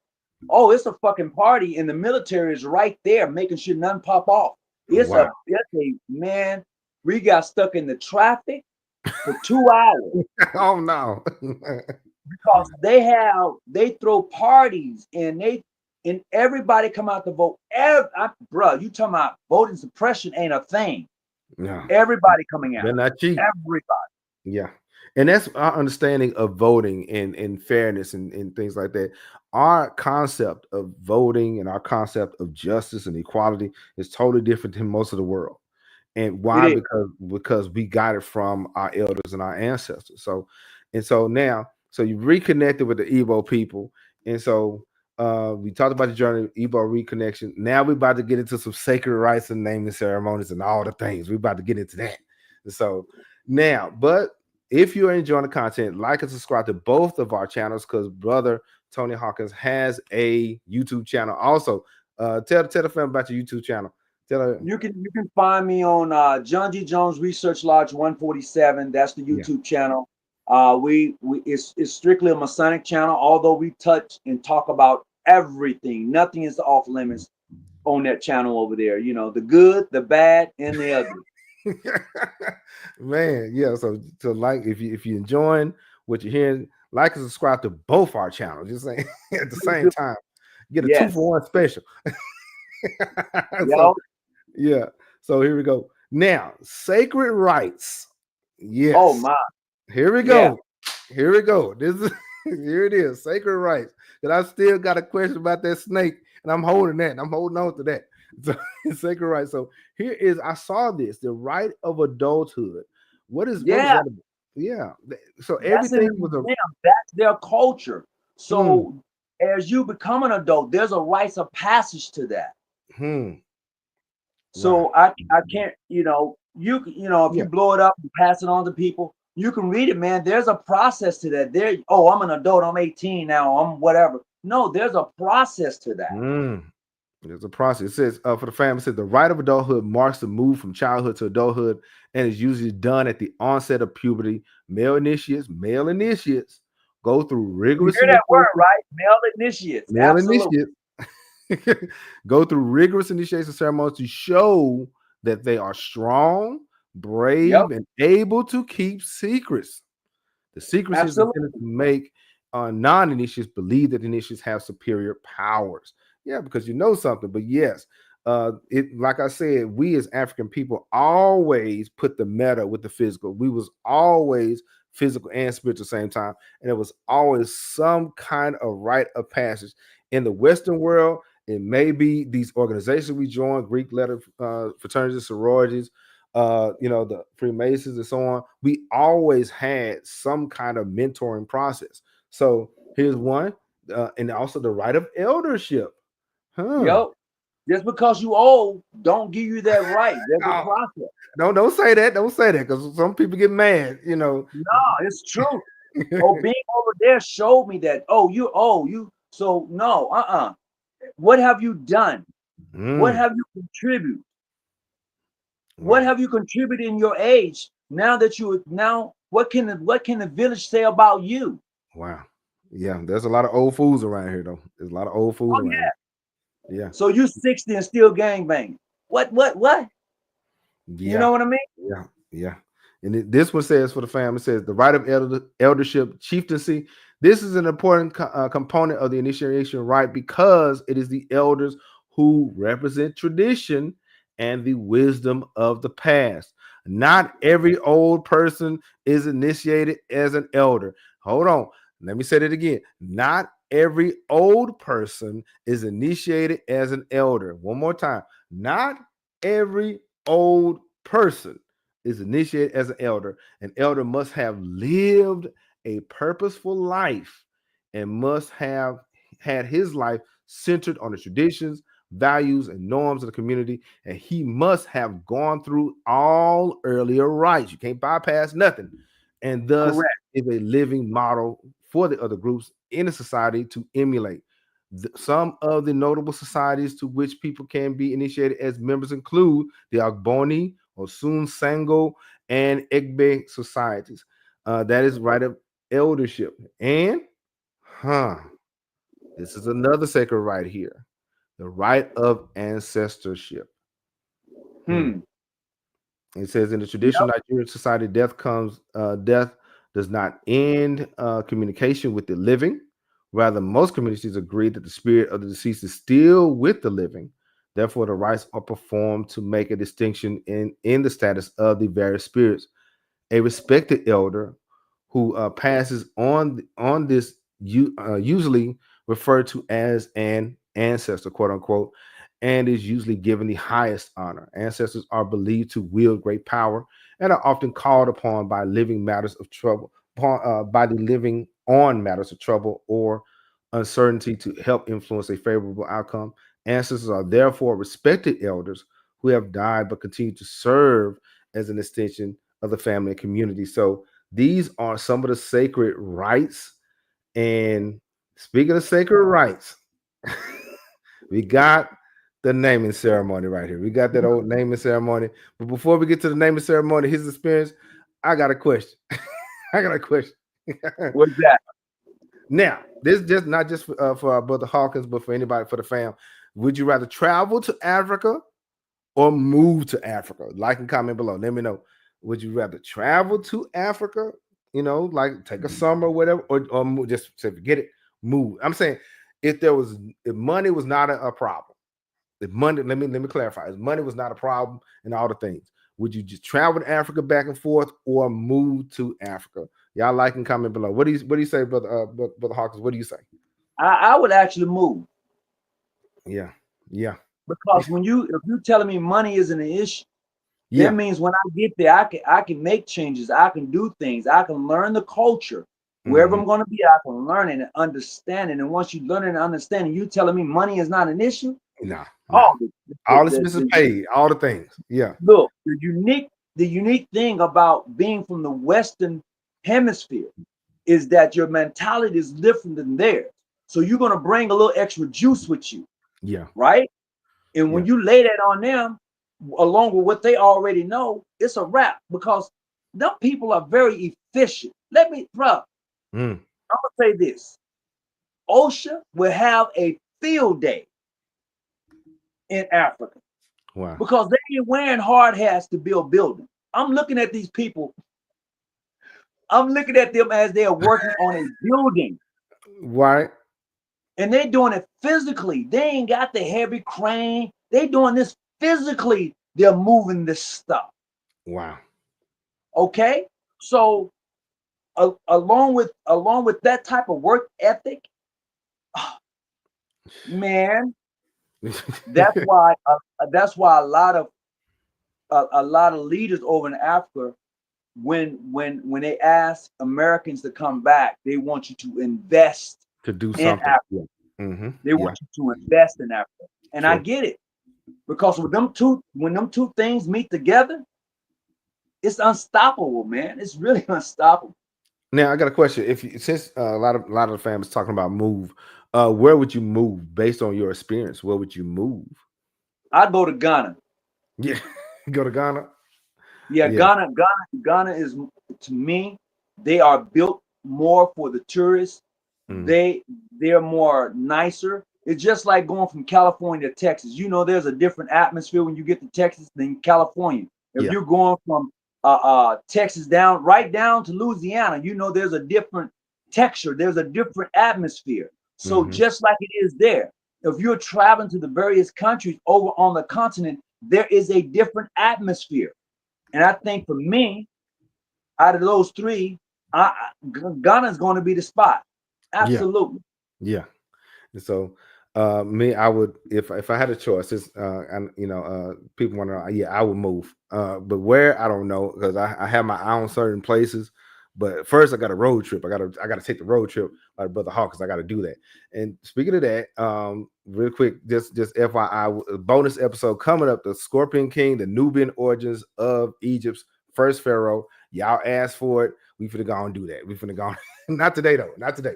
oh, it's a fucking party, and the military is right there making sure none pop off. It's a man. We got stuck in the traffic for 2 hours. Oh no. Because they throw parties and everybody come out to vote. Bro, you talking about voting suppression ain't a thing. No. Everybody coming out. They're not cheap. Everybody. Yeah. And that's our understanding of voting and fairness and things like that. Our concept of voting and our concept of justice and equality is totally different than most of the world. And why? Because we got it from our elders and our ancestors. So now you reconnected with the Igbo people. And so we talked about the journey of Igbo reconnection. Now we're about to get into some sacred rites and naming ceremonies and all the things. We're about to get into that. So now, but if you're enjoying the content, like and subscribe to both of our channels, because brother Tony Hawkins has a YouTube channel. Also, tell the family about your YouTube channel. You can find me on John G. Jones Research Lodge 147. That's the YouTube channel. It's strictly a Masonic channel, although we touch and talk about everything. Nothing is off limits on that channel over there. You know, the good, the bad, and the ugly. Man, yeah. So like if you enjoying what you're hearing, like and subscribe to both our channels. Just saying at the same time. Get a 2-for-1 special. Yeah. So here we go. Now, sacred rites. Yes. Oh my. Here we go. Yeah. Here we go. This is here it is. Sacred rites. And I still got a question about that snake, and I'm holding that. And I'm holding on to that. So sacred rites. So here is, I saw this, the rite of adulthood. What is that? Yeah. So everything was that's their culture. So as you become an adult, there's a rites of passage to that. So I can't, if you blow it up and pass it on to people, you can read it, man. There's a process to that. I'm an adult, I'm 18 now, I'm whatever. No, there's a process to that. There's a process. It says for the family, it says the rite of adulthood marks the move from childhood to adulthood and is usually done at the onset of puberty. Male initiates go through rigorous. You hear that word, right? Male initiates. Initiates go through rigorous initiation ceremonies to show that they are strong, brave, and able to keep secrets. The secrecy is intended to make non-initiates believe that initiates have superior powers. Yeah, because you know something. But yes, like I said, we as African people always put the meta with the physical. We was always physical and spiritual at the same time, and it was always some kind of rite of passage. In the Western world, it may be these organizations we join, Greek letter fraternities, sororities, the Freemasons and so on. We always had some kind of mentoring process. So here's one, and also the rite of eldership. Just because you old, don't give you that right. There's a Oh, process. don't say that. Don't say that because some people get mad. No, it's true. Oh, being over there showed me that. Oh, you old. You so no. What have you done? What Mm, have you contributed? What wow, have you contributed in your age? Now that you now, what can the village say about you? wow. Yeah, there's a lot of old fools around here, though. There's a lot of old fools Oh around yeah. here. Yeah, So you 60 and still gang banging. What? You yeah, know what I mean? yeah, yeah. And this one says for the family, it says the right of eldership, chieftaincy. This is an important component of the initiation rite because it is the elders who represent tradition and the wisdom of the past. Not every old person is initiated as an elder. Hold on. Let me say that again. Not every old person is initiated as an elder. One more time. Not every old person is initiated as an elder. An elder must have lived a purposeful life and must have had his life centered on the traditions, values, and norms of the community. And he must have gone through all earlier rites. You can't bypass nothing. And thus Correct. is a living model for the other groups in the society to emulate. Some of the notable societies to which people can be initiated as members include the Agboni, Osun Sango, and Egbe societies. That is right of eldership. And, this is another sacred right here, the right of ancestorship. Hmm. Hmm. It says in the Yep. traditional Nigerian society, death does not end communication with the living. Rather, most communities agree that the spirit of the deceased is still with the living. Therefore, the rites are performed to make a distinction in the status of the various spirits. A respected elder who passes on this usually referred to as an ancestor, quote unquote, and is usually given the highest honor. Ancestors are believed to wield great power and are often called upon by living matters of trouble, by the living on matters of trouble or uncertainty to help influence a favorable outcome. Ancestors are therefore respected elders who have died but continue to serve as an extension of the family and community. So these are some of the sacred rites. And speaking of sacred rites, we got the naming ceremony right here. We got that old naming ceremony. But before we get to the naming ceremony, his experience, I got a question. I got a question. What's that? Now, this is just not just for our brother Hawkins, but for anybody, for the fam. Would you rather travel to Africa or move to Africa? Like and comment below. Let me know. Would you rather travel to Africa, like take a summer or whatever, or just say forget it, move? I'm saying if money was not a problem, if money, let me clarify, if money was not a problem and all the things, would you just travel to Africa back and forth or move to Africa? Y'all like and comment below. What do you say, brother Hawkins? What do you say? I would actually move Yeah, yeah, because if you're telling me money isn't an issue, that yeah. means when I get there, I can make changes. I can do things. I can learn the culture. Wherever Hmm. I'm going to be, I can learn it and understand it. And once you learn it and understand it, you telling me money is not an issue. Nah, nah. Oh, All the expenses paid, all the things. Yeah. look, the unique thing about being from the Western Hemisphere is that your mentality is different than theirs. So you're going to bring a little extra juice with you, Yeah. right? And Yeah. when you lay that on them, along with what they already know, it's a wrap because them people are very efficient. Bro, Mm. I'm gonna say this: OSHA will have a field day in Africa Wow. because they ain't wearing hard hats to build buildings. I'm looking at these people. I'm looking at them as they are working on a building, Right. and they're doing it physically. They ain't got the heavy crane. They doing this physically. They're moving this stuff. Wow. Okay, so along with that type of work ethic, man, that's why a lot of leaders over in Africa, when they ask Americans to come back, they want you to invest To do in something. Africa. Yeah. Mm-hmm. They Yeah. want you to invest in Africa, and I True. get it. Because when them two things meet together, it's unstoppable, man. It's really unstoppable. Now I got a question. If you, since a lot of the families talking about move, where would you move based on your experience? Where would you move? I go to Ghana. Yeah, go to Ghana. Yeah, Yeah. Ghana is, to me, they are built more for the tourists. Mm, They're more nicer. It's just like going from California to Texas. You know, there's a different atmosphere when you get to Texas than California. If yeah. you're going from Texas right down to Louisiana, you know there's a different texture, there's a different atmosphere. So Hmm. just like it is there, if you're traveling to the various countries over on the continent, there is a different atmosphere. And I think for me, out of those three, Ghana is going to be the spot. Yeah. Absolutely. Yeah. And so, me, I would, if I had a choice, it's, and people want to know, yeah, I would move. But where, I don't know, because I have my eye on certain places. But first, I got a road trip. I gotta take the road trip, like Brother Hawkins. I got to do that. And speaking of that, real quick, just FYI, a bonus episode coming up: the Scorpion King, the Nubian origins of Egypt's first pharaoh. Y'all asked for it. We finna go and do that. We finna go. Not today though. Not today.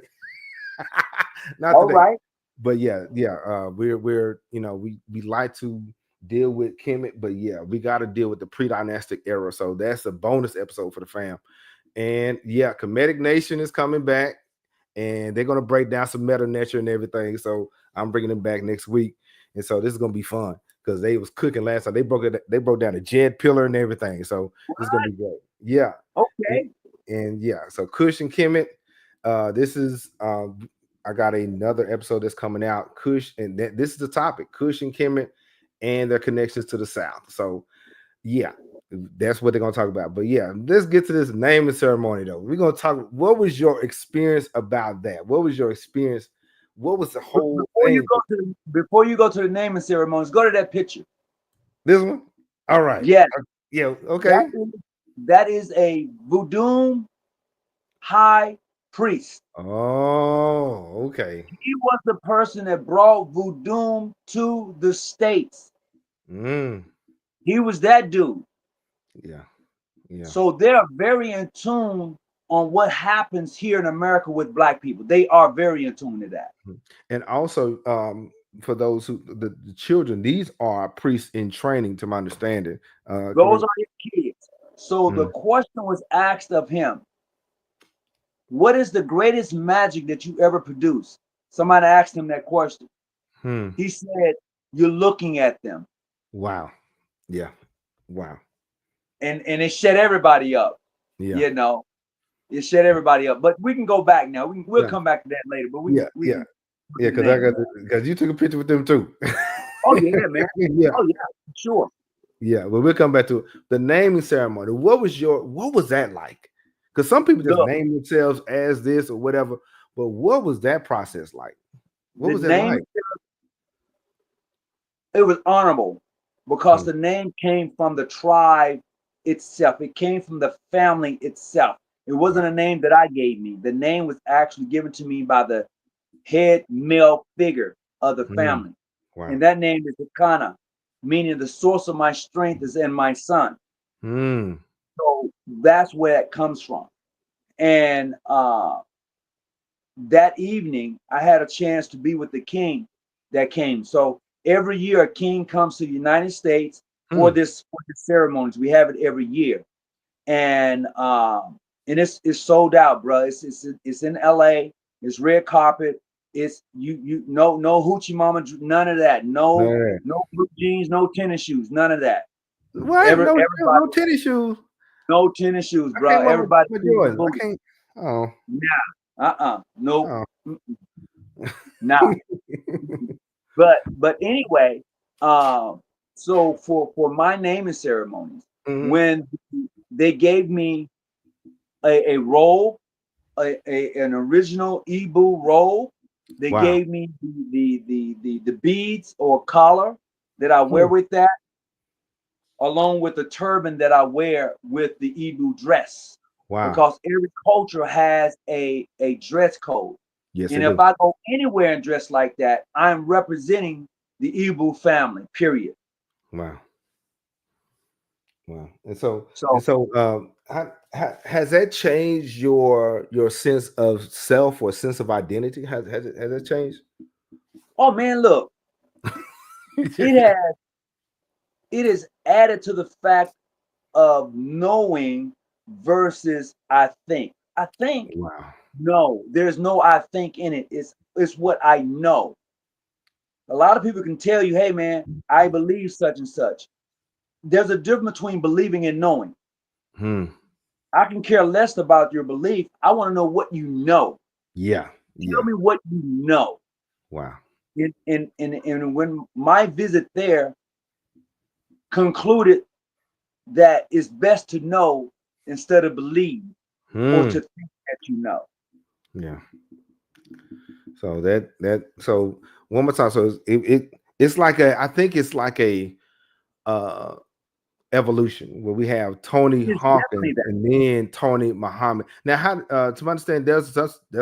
Not All today. right. But yeah, we're we like to deal with Kemet, but yeah, we got to deal with the pre-dynastic era. So that's a bonus episode for the fam. And yeah, Kemetic Nation is coming back, and they're gonna break down some meta nature and everything. So I'm bringing them back next week, and so this is gonna be fun because they was cooking last time. They broke down the Jed pillar and everything. So this is gonna be great. Yeah, and, Okay. and yeah, so Kush and Kemet. This is I got another episode that's coming out. Kush, and this is the topic: Kush and Kemet and their connections to the South. So yeah, that's what they're gonna talk about. But yeah, let's get to this naming ceremony though. We're gonna talk. What was your experience about that? What was your experience? What was the whole thing? Before you go to the naming ceremonies, go to that picture. This one? All right. Yes, Yeah, that okay. is, that is a voodoo high priest. Oh, okay. He was the person that brought voodoo to the States. Mm, He was that dude. yeah, yeah. So they're very in tune on what happens here in America with Black people. They are very in tune to that. And also, for those the children, these are priests in training, to my understanding. Those Correct. are his kids. So the Mm, question was asked of him, what is the greatest magic that you ever produced? Somebody asked him that question. hmm. He said, you're looking at them. Wow. Yeah. Wow. And it shut everybody up. Yeah. You know, it shut everybody up. But we can go back now. We'll Yeah. come back to that later. But Yeah. we Yeah. can put Yeah. the Because I name. got because you took a picture with them too. Oh yeah, man. Yeah. Oh yeah, sure. Yeah. But we'll come back to it. The naming ceremony. What was that like? Because some people just Look, name themselves as this or whatever. But what was that process like? What the was it name, like? it was honorable because Hmm. the name came from the tribe itself. It came from the family itself. It Wow. wasn't a name that I gave me. The name was actually given to me by the head male figure of the Hmm. family. Wow. And that name is Ikana, meaning the source of my strength is in my son. Hmm. So that's where it comes from. And that evening, I had a chance to be with the king that came. So every year, a king comes to the United States for Hmm. this ceremonies. We have it every year, and it's sold out, bro. It's in L.A. It's red carpet. It's no hoochie mama, none of that. No Man. no blue jeans, no tennis shoes, none of that. What? No, Everybody, no tennis shoes. no tennis shoes, I bro. can't wear Everybody, my Jordans. I booty. can't. Oh. No, Oh. nah. But anyway, so for my naming ceremonies, Mhm. when they gave me a robe, an original Igbo robe, they Wow. gave me the beads or collar that I wear Hmm. with that, along with the turban that I wear with the Igbo dress, Wow. because every culture has a dress code. Yes, they And if do. I go anywhere and dress like that, I'm representing the Igbo family, period. Wow. Wow. And So, has that changed your sense of self or sense of identity? Has it changed? oh man, look, it has it is added to the fact of knowing versus I think. I think Wow. no, there's no I think in it. It's what I know. A lot of people can tell you, hey man, I believe such and such. There's a difference between believing and knowing. Hmm. I can care less about your belief. I want to know what you know. Yeah. Tell Yeah. me what you know. Wow. And when my visit there concluded that it's best to know instead of believe or Hmm. to think that you know. Yeah. So so one more time. So it's like I think it's like a uh evolution where we have Tony It's definitely Hawkins that. and then Tony Muhammad. Now, how to understand there's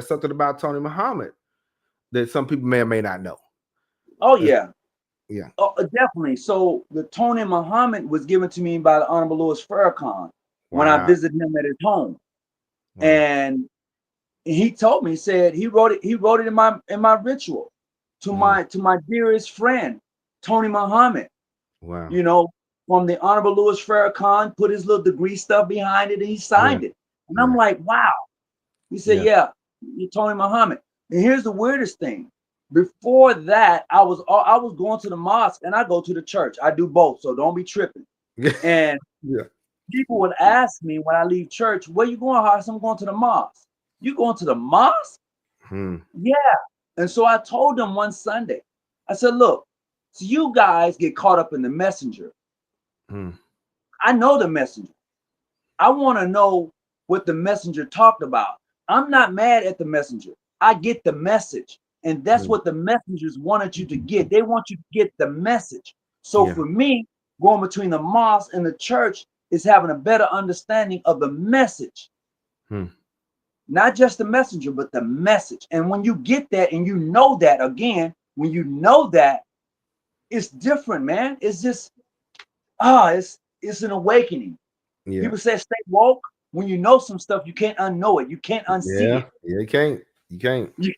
something about Tony Muhammad that some people may or may not know. Oh That's- yeah. yeah. Oh, definitely. So the Tony Muhammad was given to me by the Honorable Louis Farrakhan when I Wow. visited him at his home. Wow. And he told me, he said he wrote it in my ritual Mhm. to my dearest friend, Tony Muhammad, Wow. you know, from the Honorable Louis Farrakhan, put his little degree stuff behind it, and he Yeah. signed it. And I'm Yeah. like, wow. He said, Yeah. yeah, you're Tony Muhammad. And here's the weirdest thing. Before that, I was going to the mosque and I go to the church. I do both, so don't be tripping. And Yeah. people would ask me when I leave church, where you going, Horace? I'm going to the mosque. You going to the mosque? Hmm. Yeah. And so I told them one Sunday, I said, look, so you guys get caught up in the messenger. Hmm. I know the messenger. I want to know what the messenger talked about. I'm not mad at the messenger. I get the message. And that's Hmm. what the messengers wanted you to get. They want you to get the message. So Yeah. for me, going between the mosque and the church is having a better understanding of the message. Hmm. Not just the messenger, but the message. And when you get that and you know that, again, when you know that, it's different, man. It's just it's an awakening. Yeah. People say stay woke. When you know some stuff, you can't unknow it. You can't unsee Yeah. it. Yeah. You can't. You can't. You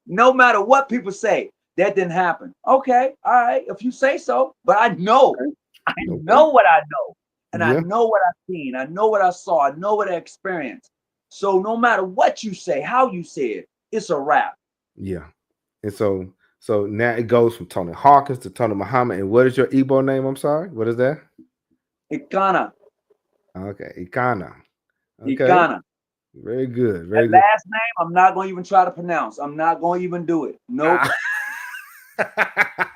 no matter what people say, that didn't happen. Okay, all right, if you say so, but I know, Okay. I Okay. know what I know, and I Yeah. know what I've seen, I know what I saw, I know what I experienced. So no matter what you say, how you say it, it's a wrap. Yeah. And so now it goes from Tony Hawkins to Tony Muhammad. And what is your Igbo name? I'm sorry. What is that? Ikana, Okay. Ikana. Okay. Ikana. Very good. That Very good. last name, I'm not going to even try to pronounce. I'm not going to even do it. Nope, Ah.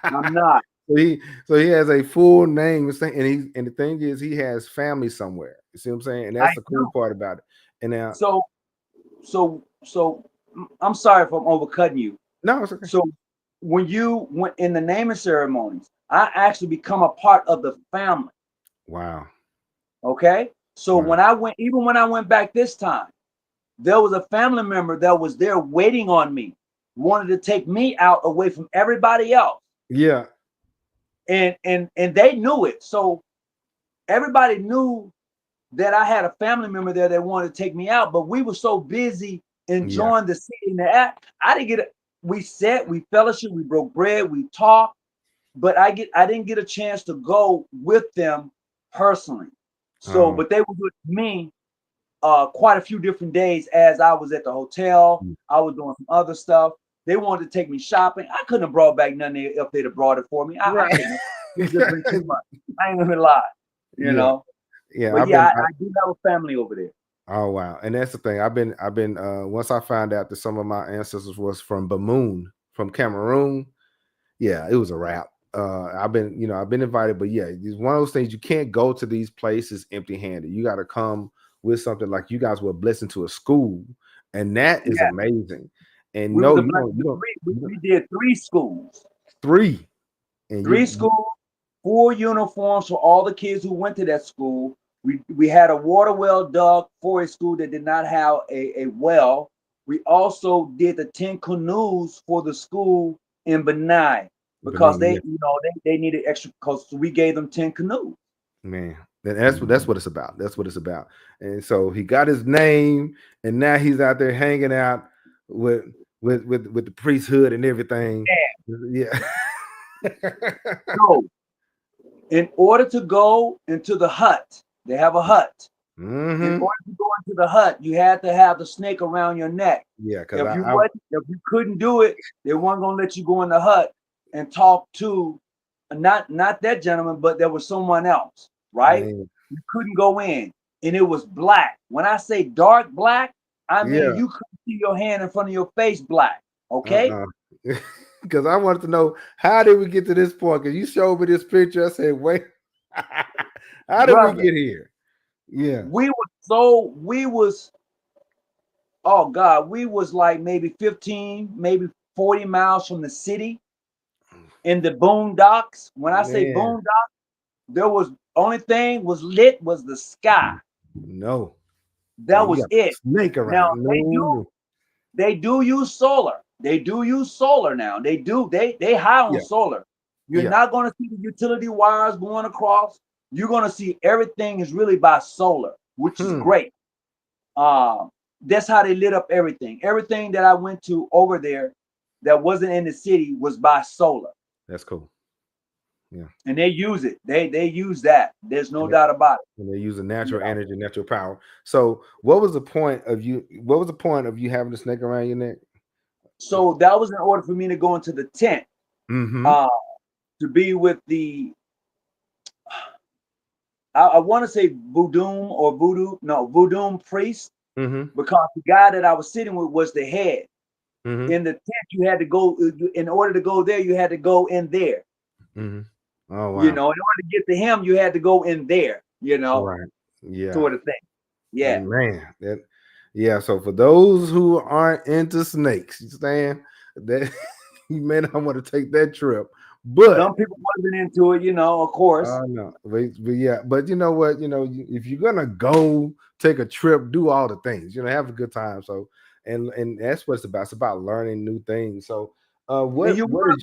I'm not. so he has a full name, and the thing is he has family somewhere. You see what I'm saying? And I that's the cool do. part about it. And now, So, I'm sorry if I'm overcutting you. no, it's okay. So when you went in the naming ceremonies, I actually become a part of the family. Wow. Okay. So Wow. even when I went back this time, there was a family member that was there waiting on me, wanted to take me out away from everybody else. Yeah. And they knew it. So everybody knew that I had a family member there that wanted to take me out, but we were so busy Yeah. enjoying the city and the act. I didn't get it. We sat, we fellowship, we broke bread, we talked, but I didn't get a chance to go with them personally. So, Oh. but they were with me quite a few different days as I was at the hotel. I was doing some other stuff. They wanted to take me shopping. I couldn't have brought back nothing if they'd have brought it for me. I Right. couldn't have. It would have been too much. I ain't gonna lie, you Yeah. know. Yeah. But yeah, I do have a family over there. Oh wow. And that's the thing. I've been once I found out that some of my ancestors was from Bamoon, from Cameroon. Yeah, it was a wrap. I've been invited, but yeah, it's one of those things you can't go to these places empty-handed. You got to come with something. Like you guys were blessed into a school, and that is Yeah, amazing. And we was no, a blessing to we did three schools. three, and Three schools, full uniforms for all the kids who went to that school. We had a water well dug for a school that did not have a well. We also did the 10 canoes for the school in Benai. because they needed extra because we gave them 10 canoes. Man, that's what it's about. That's what it's about. And so he got his name, and now he's out there hanging out with the priesthood and everything. Yeah. So, in order to go into the hut, they have a hut. Mm-hmm. In order to go into the hut, you had to have the snake around your neck. Yeah, because if you couldn't do it, they weren't gonna let you go in the hut and talk to not that gentleman, but there was someone else, right? Man. You couldn't go in, and it was black. When I say dark black, I mean you couldn't see your hand in front of your face black. Okay. Because I wanted to know, how did we get to this point? Because you showed me this picture. I said, wait, how did we get here? Yeah. We was like maybe 15, maybe 40 miles from the city in the boondocks. When I say boondocks, there was only thing was lit was the sky. No. That was it. Snake around. Now they do use solar. They do use solar now. They high on solar. You're not going to see the utility wires going across. You're going to see everything is really by solar, which is great. That's how they lit up everything. Everything that I went to over there that wasn't in the city was by solar. That's cool. Yeah. And they use it. They use that. There's no doubt about it. And they use the natural energy, natural power. So what was the point of you having the snake around your neck? So that was in order for me to go into the tent. To be with the I want to say voodoo priest, because the guy that I was sitting with was the head. In the tent, you had to go, in order to go there, you had to go in there. Oh, wow. In order to get to him, you had to go in there, Right. Yeah. Sort of thing. Yeah. Man, so for those who aren't into snakes, you understand that you may not want to take that trip. But some people wasn't into it, of course. No, but you know what? If you're gonna go take a trip, do all the things, have a good time. So, and that's what it's about. It's about learning new things. So, you want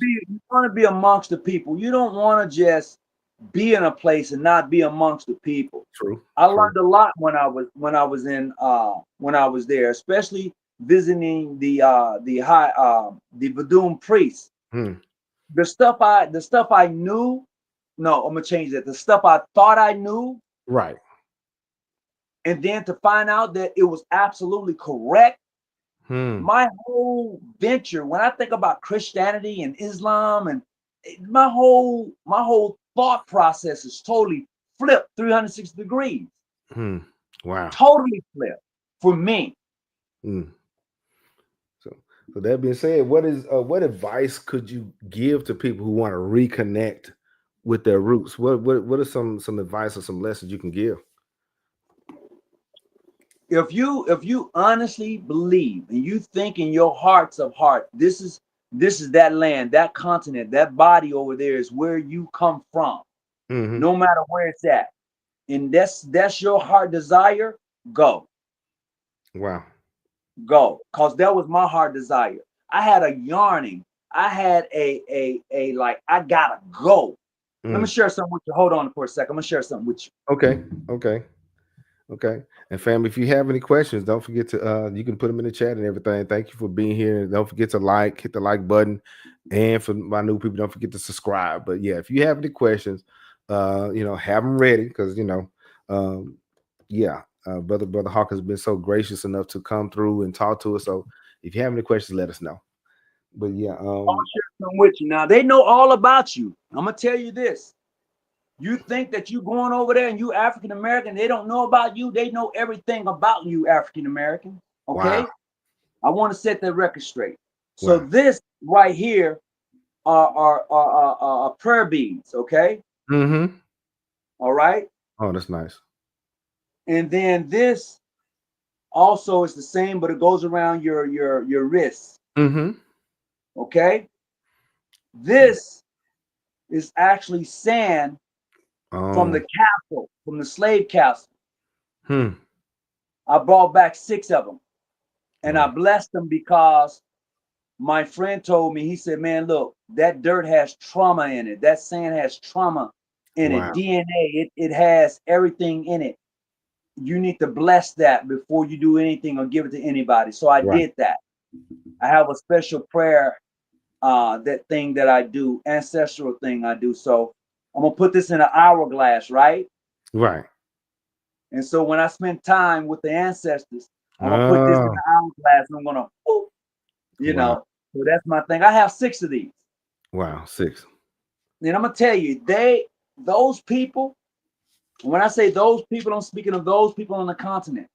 to be amongst the people. You don't want to just be in a place and not be amongst the people. True. I learned a lot when I was there, especially visiting the Vadum priest. The stuff I knew. No, I'm gonna change that. The stuff I thought I knew. Right. And then to find out that it was absolutely correct. My whole venture, when I think about Christianity and Islam, and my whole thought process is totally flipped 360 degrees. Wow. Totally flipped for me. So that being said, what advice could you give to people who want to reconnect with their roots? What are some advice or some lessons you can give? If you honestly believe and you think in your hearts of heart, this is that land, that continent, that body over there is where you come from, no matter where it's at, and that's your heart desire, go. Wow. Go, because that was my heart desire. I had a yearning. I had a like, I gotta go. Let me share something with you. Hold on for a second. I'm gonna share something with you. Okay. And family, if you have any questions, don't forget to you can put them in the chat and everything. Thank you for being here. And don't forget to hit the like button. And for my new people, don't forget to subscribe. But yeah, if you have any questions, have them ready, because Brother Hawkins has been so gracious enough to come through and talk to us. So if you have any questions, let us know. But yeah, I'll share something with you. Now, they know all about you. I'm gonna tell you this. You think that you going over there and you African American, they don't know about you. They know everything about you, African American. Okay. Wow. I want to set that record straight. So this right here are prayer beads. Okay. All right. Oh, that's nice. And then this also is the same, but it goes around your wrists. Okay. This is actually sand from the castle, from the slave castle. I brought back 6 of them, and I blessed them because my friend told me, he said, man, look, that dirt has trauma in it. That sand has trauma in it. Wow. DNA, it has everything in it. You need to bless that before you do anything or give it to anybody. So I Right. did that. I have a special prayer, that thing that I do, ancestral thing I do. So I'm gonna put this in an hourglass, right? Right. And so when I spend time with the ancestors, I'm gonna put this in Oh, the hourglass and I'm gonna, whoop, you wow. know. So that's my thing. I have 6 of these. Wow. 6. And I'm gonna tell you, those people, when I say those people, I'm speaking of those people on the continent.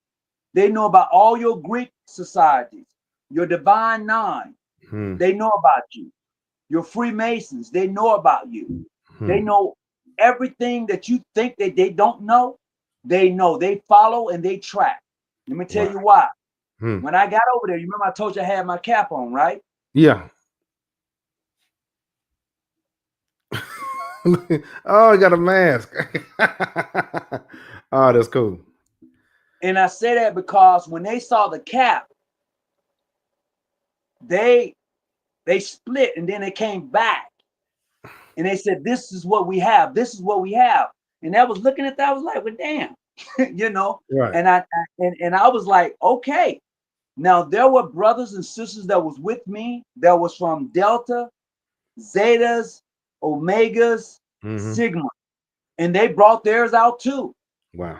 They know about all your Greek societies, your divine nine. Hmm. They know about you. Your Freemasons, they know about you. They Hmm. know everything that you think that they don't know. They know. They follow and they track. Let me tell Wow. you why. Hmm. When I got over there, you remember I told you I had my cap on, right? Yeah. Oh, he got a mask. Oh, that's cool. And I say that because when they saw the cap, they split and then they came back and they said, "This is what we have. This is what we have." And I was looking at that, I was like, "Well, damn," you know. Right. And I was like, "Okay." Now there were brothers and sisters that was with me that was from Delta, Zetas, Omegas, Mm-hmm. Sigma, and they brought theirs out too. Wow.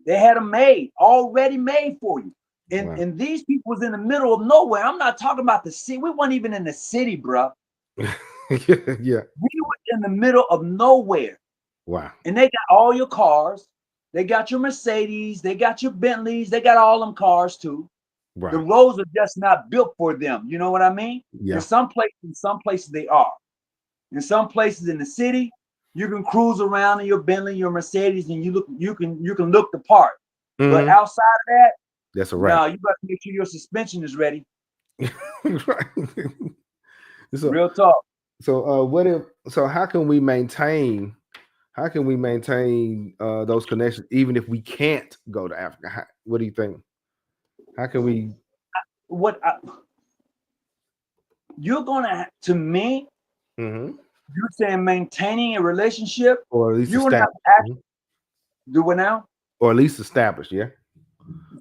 They had them made, already made for you. Wow. And these people was in the middle of nowhere. I'm not talking about the city. We weren't even in the city, bro. Yeah. We were in the middle of nowhere. Wow. And they got all your cars. They got your Mercedes. They got your Bentleys. They got all them cars too. The Right. roads are just not built for them. You know what I mean? In Yeah. some places they are. In some places in the city, you can cruise around in your Bentley, your Mercedes, and you can look the part. But Mm-hmm. outside of that, That's a wrap. no, you got to make sure your suspension is ready. Right. So, Real talk. what if? So, How can we maintain those connections even if we can't go to Africa? What do you think? How can we? What you're gonna to me, Mm-hmm. you're saying maintaining a relationship. Or at least You're gonna have establish? to Mhm. do it now. Or at least establish? Yeah.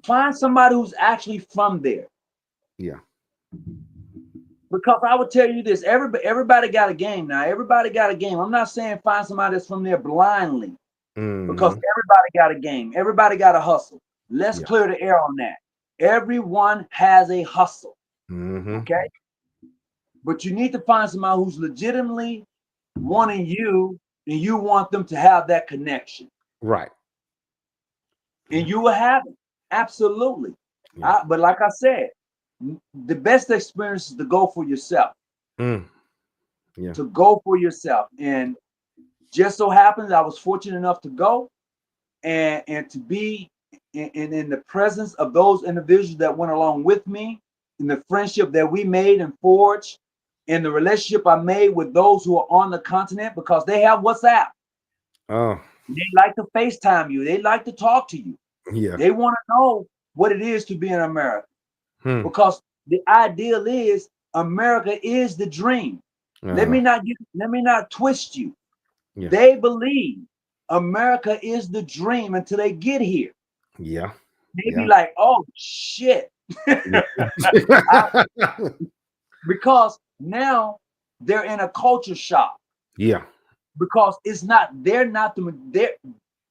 Find somebody who's actually from there. Yeah. Because I would tell you this: everybody got a game now. Everybody got a game. I'm not saying find somebody that's from there blindly, because Mm-hmm. everybody got a game. Everybody got a hustle. Let's Yeah. clear the air on that. Everyone has a hustle. Mm-hmm. Okay, but you need to find somebody who's legitimately wanting you, and you want them to have that connection, Right. and you will have it. Absolutely. Yeah. But like I said, the best experience is to go for yourself. Mm. Yeah. To go for yourself, and just so happens I was fortunate enough to go and to be in the presence of those individuals that went along with me, in the friendship that we made and forged, in the relationship I made with those who are on the continent, because they have WhatsApp. Oh. They like to FaceTime you. They like to talk to you. Yeah. They want to know what it is to be in America, Hmm. because the ideal is America is the dream. Let Uh-huh. me not twist you. Yeah. They believe America is the dream until they get here. Yeah. They be Yeah. like, oh shit. Yeah. Because now they're in a culture shock, Yeah. because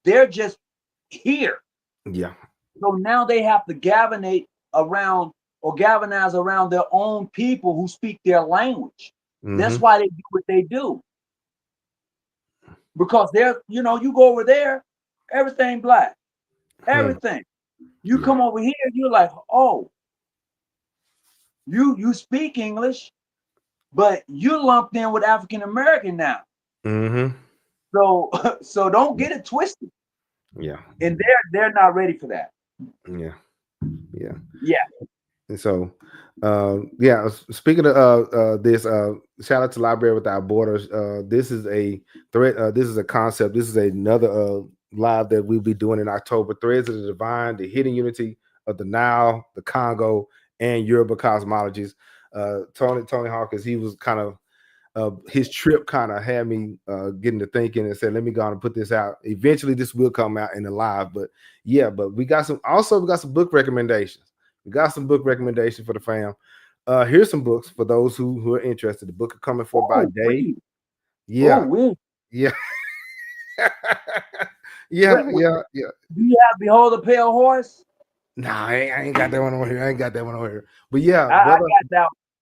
they're just here. Yeah. So now they have to galvanize around their own people who speak their language. That's Mm-hmm. why they do what they do. Because you go over there, everything black, Hmm. everything. You Yeah. come over here, you're like, oh, you speak English, but you're lumped in with African American now. Mm-hmm. So so don't Yeah. get it twisted. Yeah. And they're not ready for that. Yeah. Yeah. Yeah. And so, yeah. Speaking of this, shout out to Library Without Borders. This is a thread. This is a concept. This is another live that we'll be doing in October. Threads of the Divine, the hidden unity of the Nile, the Congo, and Yoruba cosmologies. Tony Hawkins, he was kind of his trip kind of had me getting to thinking and said, let me go on and put this out. Eventually this will come out in the live, but we got some book recommendations. We got some book recommendations for the fam. Here's some books for those who are interested. The book of Coming For by Day. Yeah. Yeah. Yeah. Do you have Behold the Pale Horse? Nah, I ain't got that one over here. But yeah,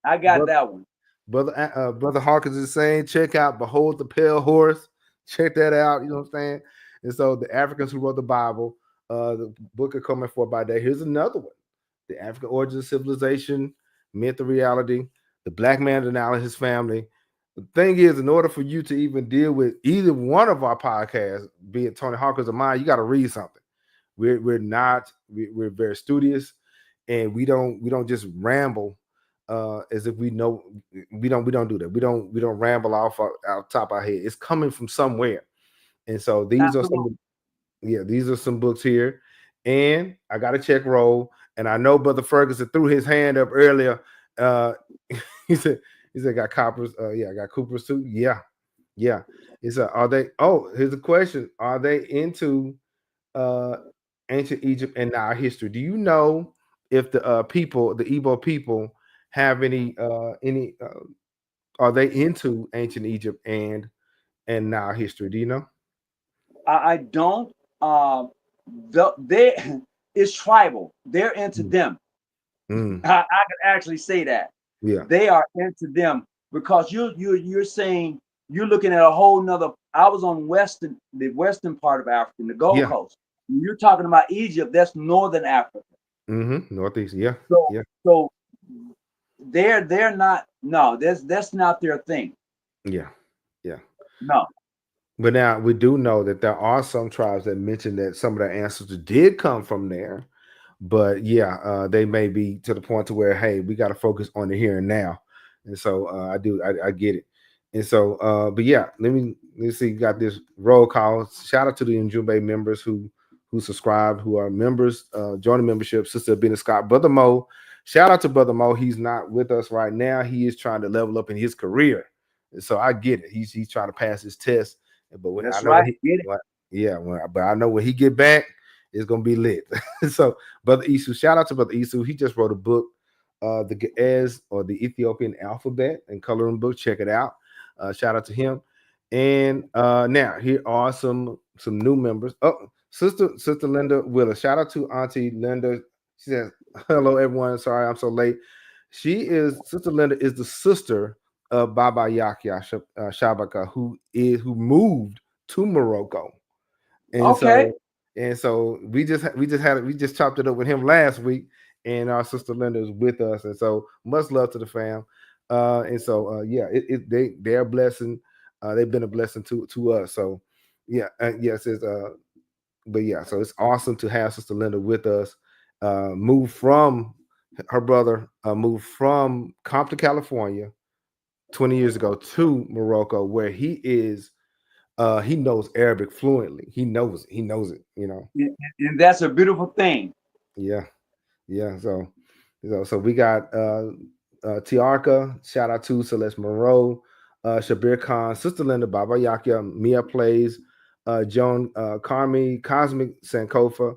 I got that one. Brother Hawkins is saying, check out Behold the Pale Horse. Check that out. You know what I'm saying? And so the Africans who wrote the Bible, the book of Coming Forth by Day. Here's another one: The African Origins of Civilization, Myth or Reality, The Black Man and Now and His Family. The thing is, in order for you to even deal with either one of our podcasts, be it Tony Hawkins or mine, you got to read something. We're very studious, and we don't just ramble as if we know. We don't do that. We don't ramble off our top of our head. It's coming from somewhere, and so these are some books here. And I got a check roll, and I know Brother Ferguson threw his hand up earlier. He said got coppers. I got Coopers too. Yeah. It's are they? Oh, here's a question: are they into ancient Egypt and Nile history? Do you know if the Igbo people, have any? Are they into ancient Egypt and Nile history? Do you know? I don't. It's tribal. They're into them. I could actually say that. Yeah, they are into them because you're saying you're looking at a whole nother. I was on the western part of Africa, the Gold Coast. You're talking about Egypt. That's northern Africa. Northeast. Yeah. So they're not. No, that's not their thing. Yeah. No. But now we do know that there are some tribes that mention that some of their ancestors did come from there. But they may be to the point to where, hey, we got to focus on the here and now. And so I get it. And so, but yeah, let's see. Got this roll call. Shout out to the Ujumbe members who subscribed, who are members, joining membership. Sister Benny Scott, Brother Mo. Shout out to Brother Mo. He's not with us right now. He is trying to level up in his career. And so I get it. He's trying to pass his test. But when that's I know right. but I know when he get back, it's gonna be lit. So, Brother Isu, shout out to Brother Isu. He just wrote a book, the Ge'ez, or the Ethiopian Alphabet and Coloring Book. Check it out. Shout out to him. And now here are some new members. Oh, Sister Linda Willis. Shout out to Auntie Linda. She says, "Hello, everyone. Sorry I'm so late." Sister Linda is the sister of Baba Yahya Shabaka, who moved to Morocco, and so we just chopped it up with him last week, and our sister Linda is with us, and so much love to the fam, they're a blessing, they've been a blessing to us, so so it's awesome to have Sister Linda with us. Her brother moved from Compton, California 20 years ago to Morocco, where he knows Arabic fluently. He knows it, and that's a beautiful thing. Yeah. So we got Tiarka, shout out to Celeste Monroe, Shabir Khan, Sister Linda, Baba Yakia, Mia Plays, Joan Carmi, Cosmic Sankofa,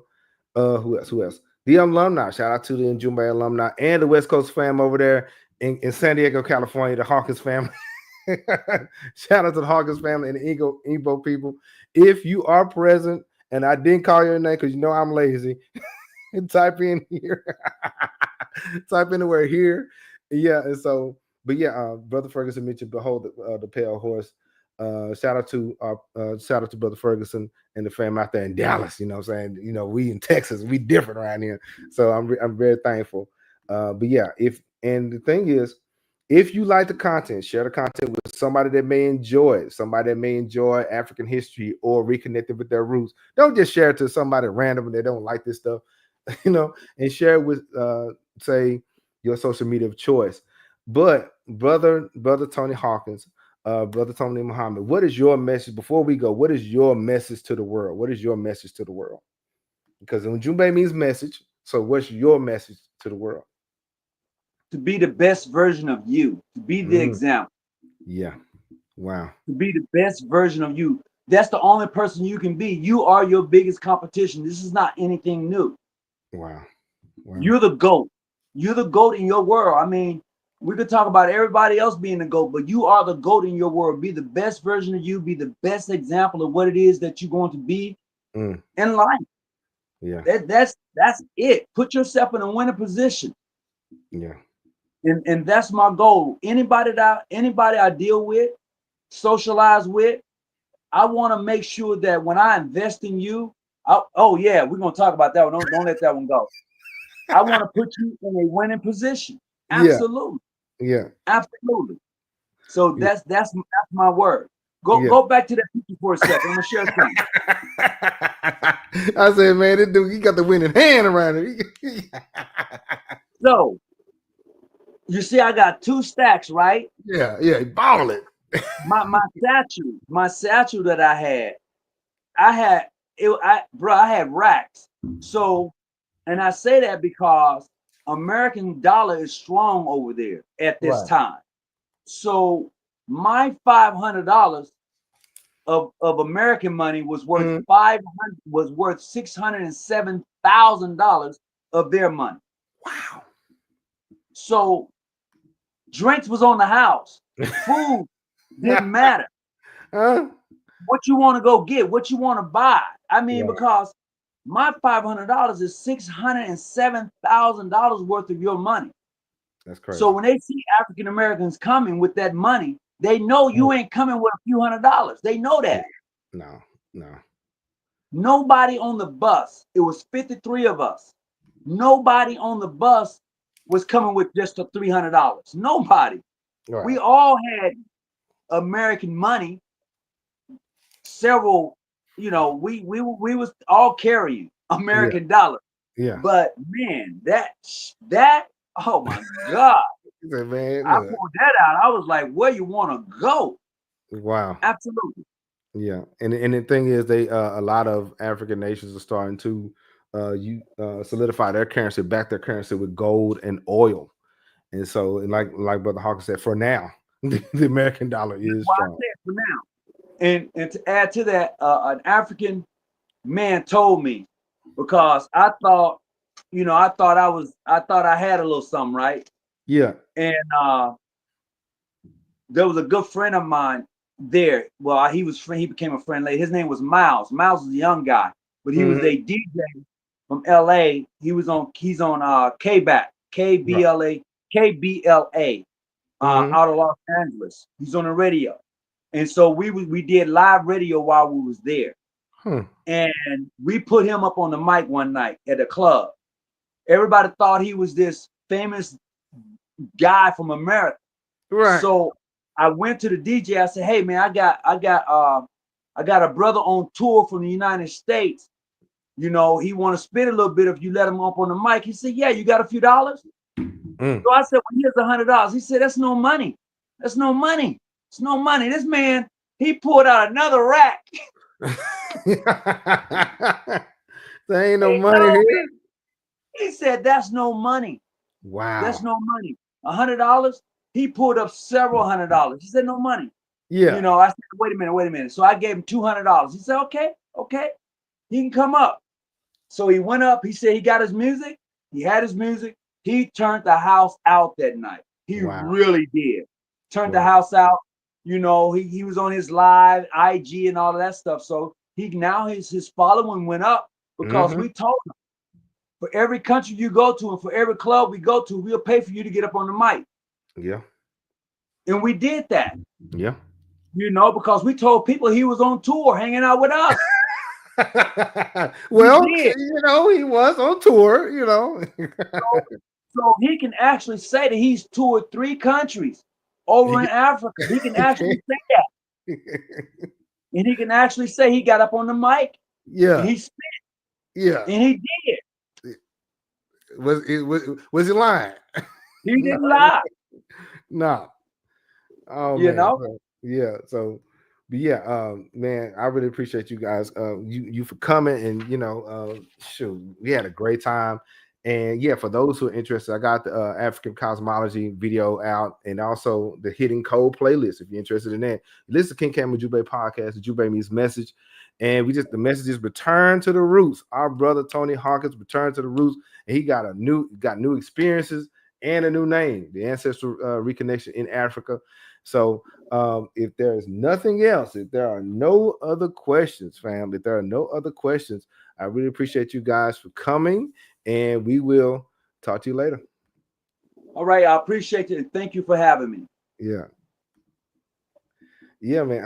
who else? The alumni, shout out to the Ujumbe alumni and the West Coast fam over there in San Diego, California, the Hawkins family. Shout out to the Hawkins family and the Igbo people. If you are present and I didn't call your name because I'm lazy, type in here. Type in the word here. And so, but Brother Ferguson mentioned Behold the Pale Horse. Shout out to Brother Ferguson and the fam out there in Dallas. You know what I'm saying? We in Texas, we different around here. So I'm very thankful. The thing is, if you like the content, share the content with somebody that may enjoy it, somebody that may enjoy African history or reconnecting with their roots. Don't just share it to somebody random that don't like this stuff, and share it with, say, your social media of choice. But brother Tony Hawkins, Brother Tony Muhammad, what is your message before we go? What is your message to the world? What is your message to the world? Because Ujumbe means message. So what's your message to the world? to be the best version of you, to be the Mm. example, Yeah. Wow. to be the best version of you. That's the only person you can be. You are your biggest competition. This is not anything new. Wow. Wow. You're the GOAT. You're the GOAT in your world. I mean, we could talk about everybody else being the GOAT, but you are the GOAT in your world. Be the best version of you. Be the best example of what it is that you're going to be in life. Yeah. That's it. Put yourself in a winning position. Yeah. And that's my goal. Anybody I deal with, socialize with, I want to make sure that when I invest in you, oh yeah, we're gonna talk about that one. Don't let that one go. I want to put you in a winning position. Yeah. Absolutely, Yeah. absolutely. So that's my word. Yeah. Go back to that picture for a second. I'm gonna share something. I said, man, this dude, he got the winning hand around him. So you see, I got 2 stacks, right? Yeah, he balling. My statue that I had I had racks. So, and I say that because American dollar is strong over there at this Right. time. So my $500 of American money was worth $607,000 of their money. Wow. So drinks was on the house. Food didn't matter. Huh? What you want to go get, what you want to buy. I mean, Right. because my $500 is $607,000 worth of your money. That's crazy. So when they see African Americans coming with that money, they know you ain't coming with a few $100s. They know that. No. Nobody on the bus, it was 53 of us. Nobody on the bus was coming with just the $300. Nobody. Right. We all had American money. Several, we was all carrying American dollar. Yeah. But man, that oh my God. He said, man, I look. pulled that out. I was like, where you want to go? Wow. Absolutely. Yeah. And the thing is, they a lot of African nations are starting to solidify their currency, back their currency with gold and oil. And so, and like Brother Hawkins said, for now, the American dollar is Well, I strong. said for now. And to add to that, an African man told me, because I thought I had a little something, right? Yeah. And there was a good friend of mine there. Well, he became a friend later. His name was Miles. Miles was a young guy, but he was a DJ from LA. He's on KBAC, KBLA, out of Los Angeles. He's on the radio. And so we did live radio while we was there. And we put him up on the mic one night at a club. Everybody thought he was this famous guy from America. Right. So I went to the DJ. I said, "Hey man, I got a brother on tour from the United States. He want to spit a little bit if you let him up on the mic." He said, "Yeah, you got a few dollars?" So I said, "Well, here's $100." He said, "That's no money. That's no money. It's no money." This man, he pulled out another rack. There ain't no money here. He said, "That's no money." Wow. That's no money. $100. He pulled up several $100s. He said, "No money." Yeah. I said, wait a minute. So I gave him $200. He said, okay, he can come up. So he went up. He said he got his music. He had his music. He turned the house out that night. He really did. Turned the house out. He was on his live IG and all of that stuff. So his following went up because we told him, for every country you go to and for every club we go to, we'll pay for you to get up on the mic. Yeah. And we did that. Yeah. Because we told people he was on tour hanging out with us. Well, he was on tour, So he can actually say that he's toured 3 countries over in Africa. He can actually say that. And he can actually say he got up on the mic. Yeah. And he spit. Yeah. And he did. Was he lying? He didn't lie. No. Oh man. Yeah. So, but yeah, man, I really appreciate you guys. You for coming, and shoot, we had a great time. And yeah, for those who are interested, I got the African cosmology video out, and also the Hidden Code playlist. If you're interested in that, listen to King Cam Ujumbe Podcast, Ujumbe means message. And the message is return to the roots. Our brother Tony Hawkins returned to the roots, and he got new experiences and a new name, the Ancestral Reconnection in Africa. So if there is nothing else, if there are no other questions, fam, if there are no other questions, I really appreciate you guys for coming, and we will talk to you later. All right, I appreciate it, and thank you for having me. Yeah, man.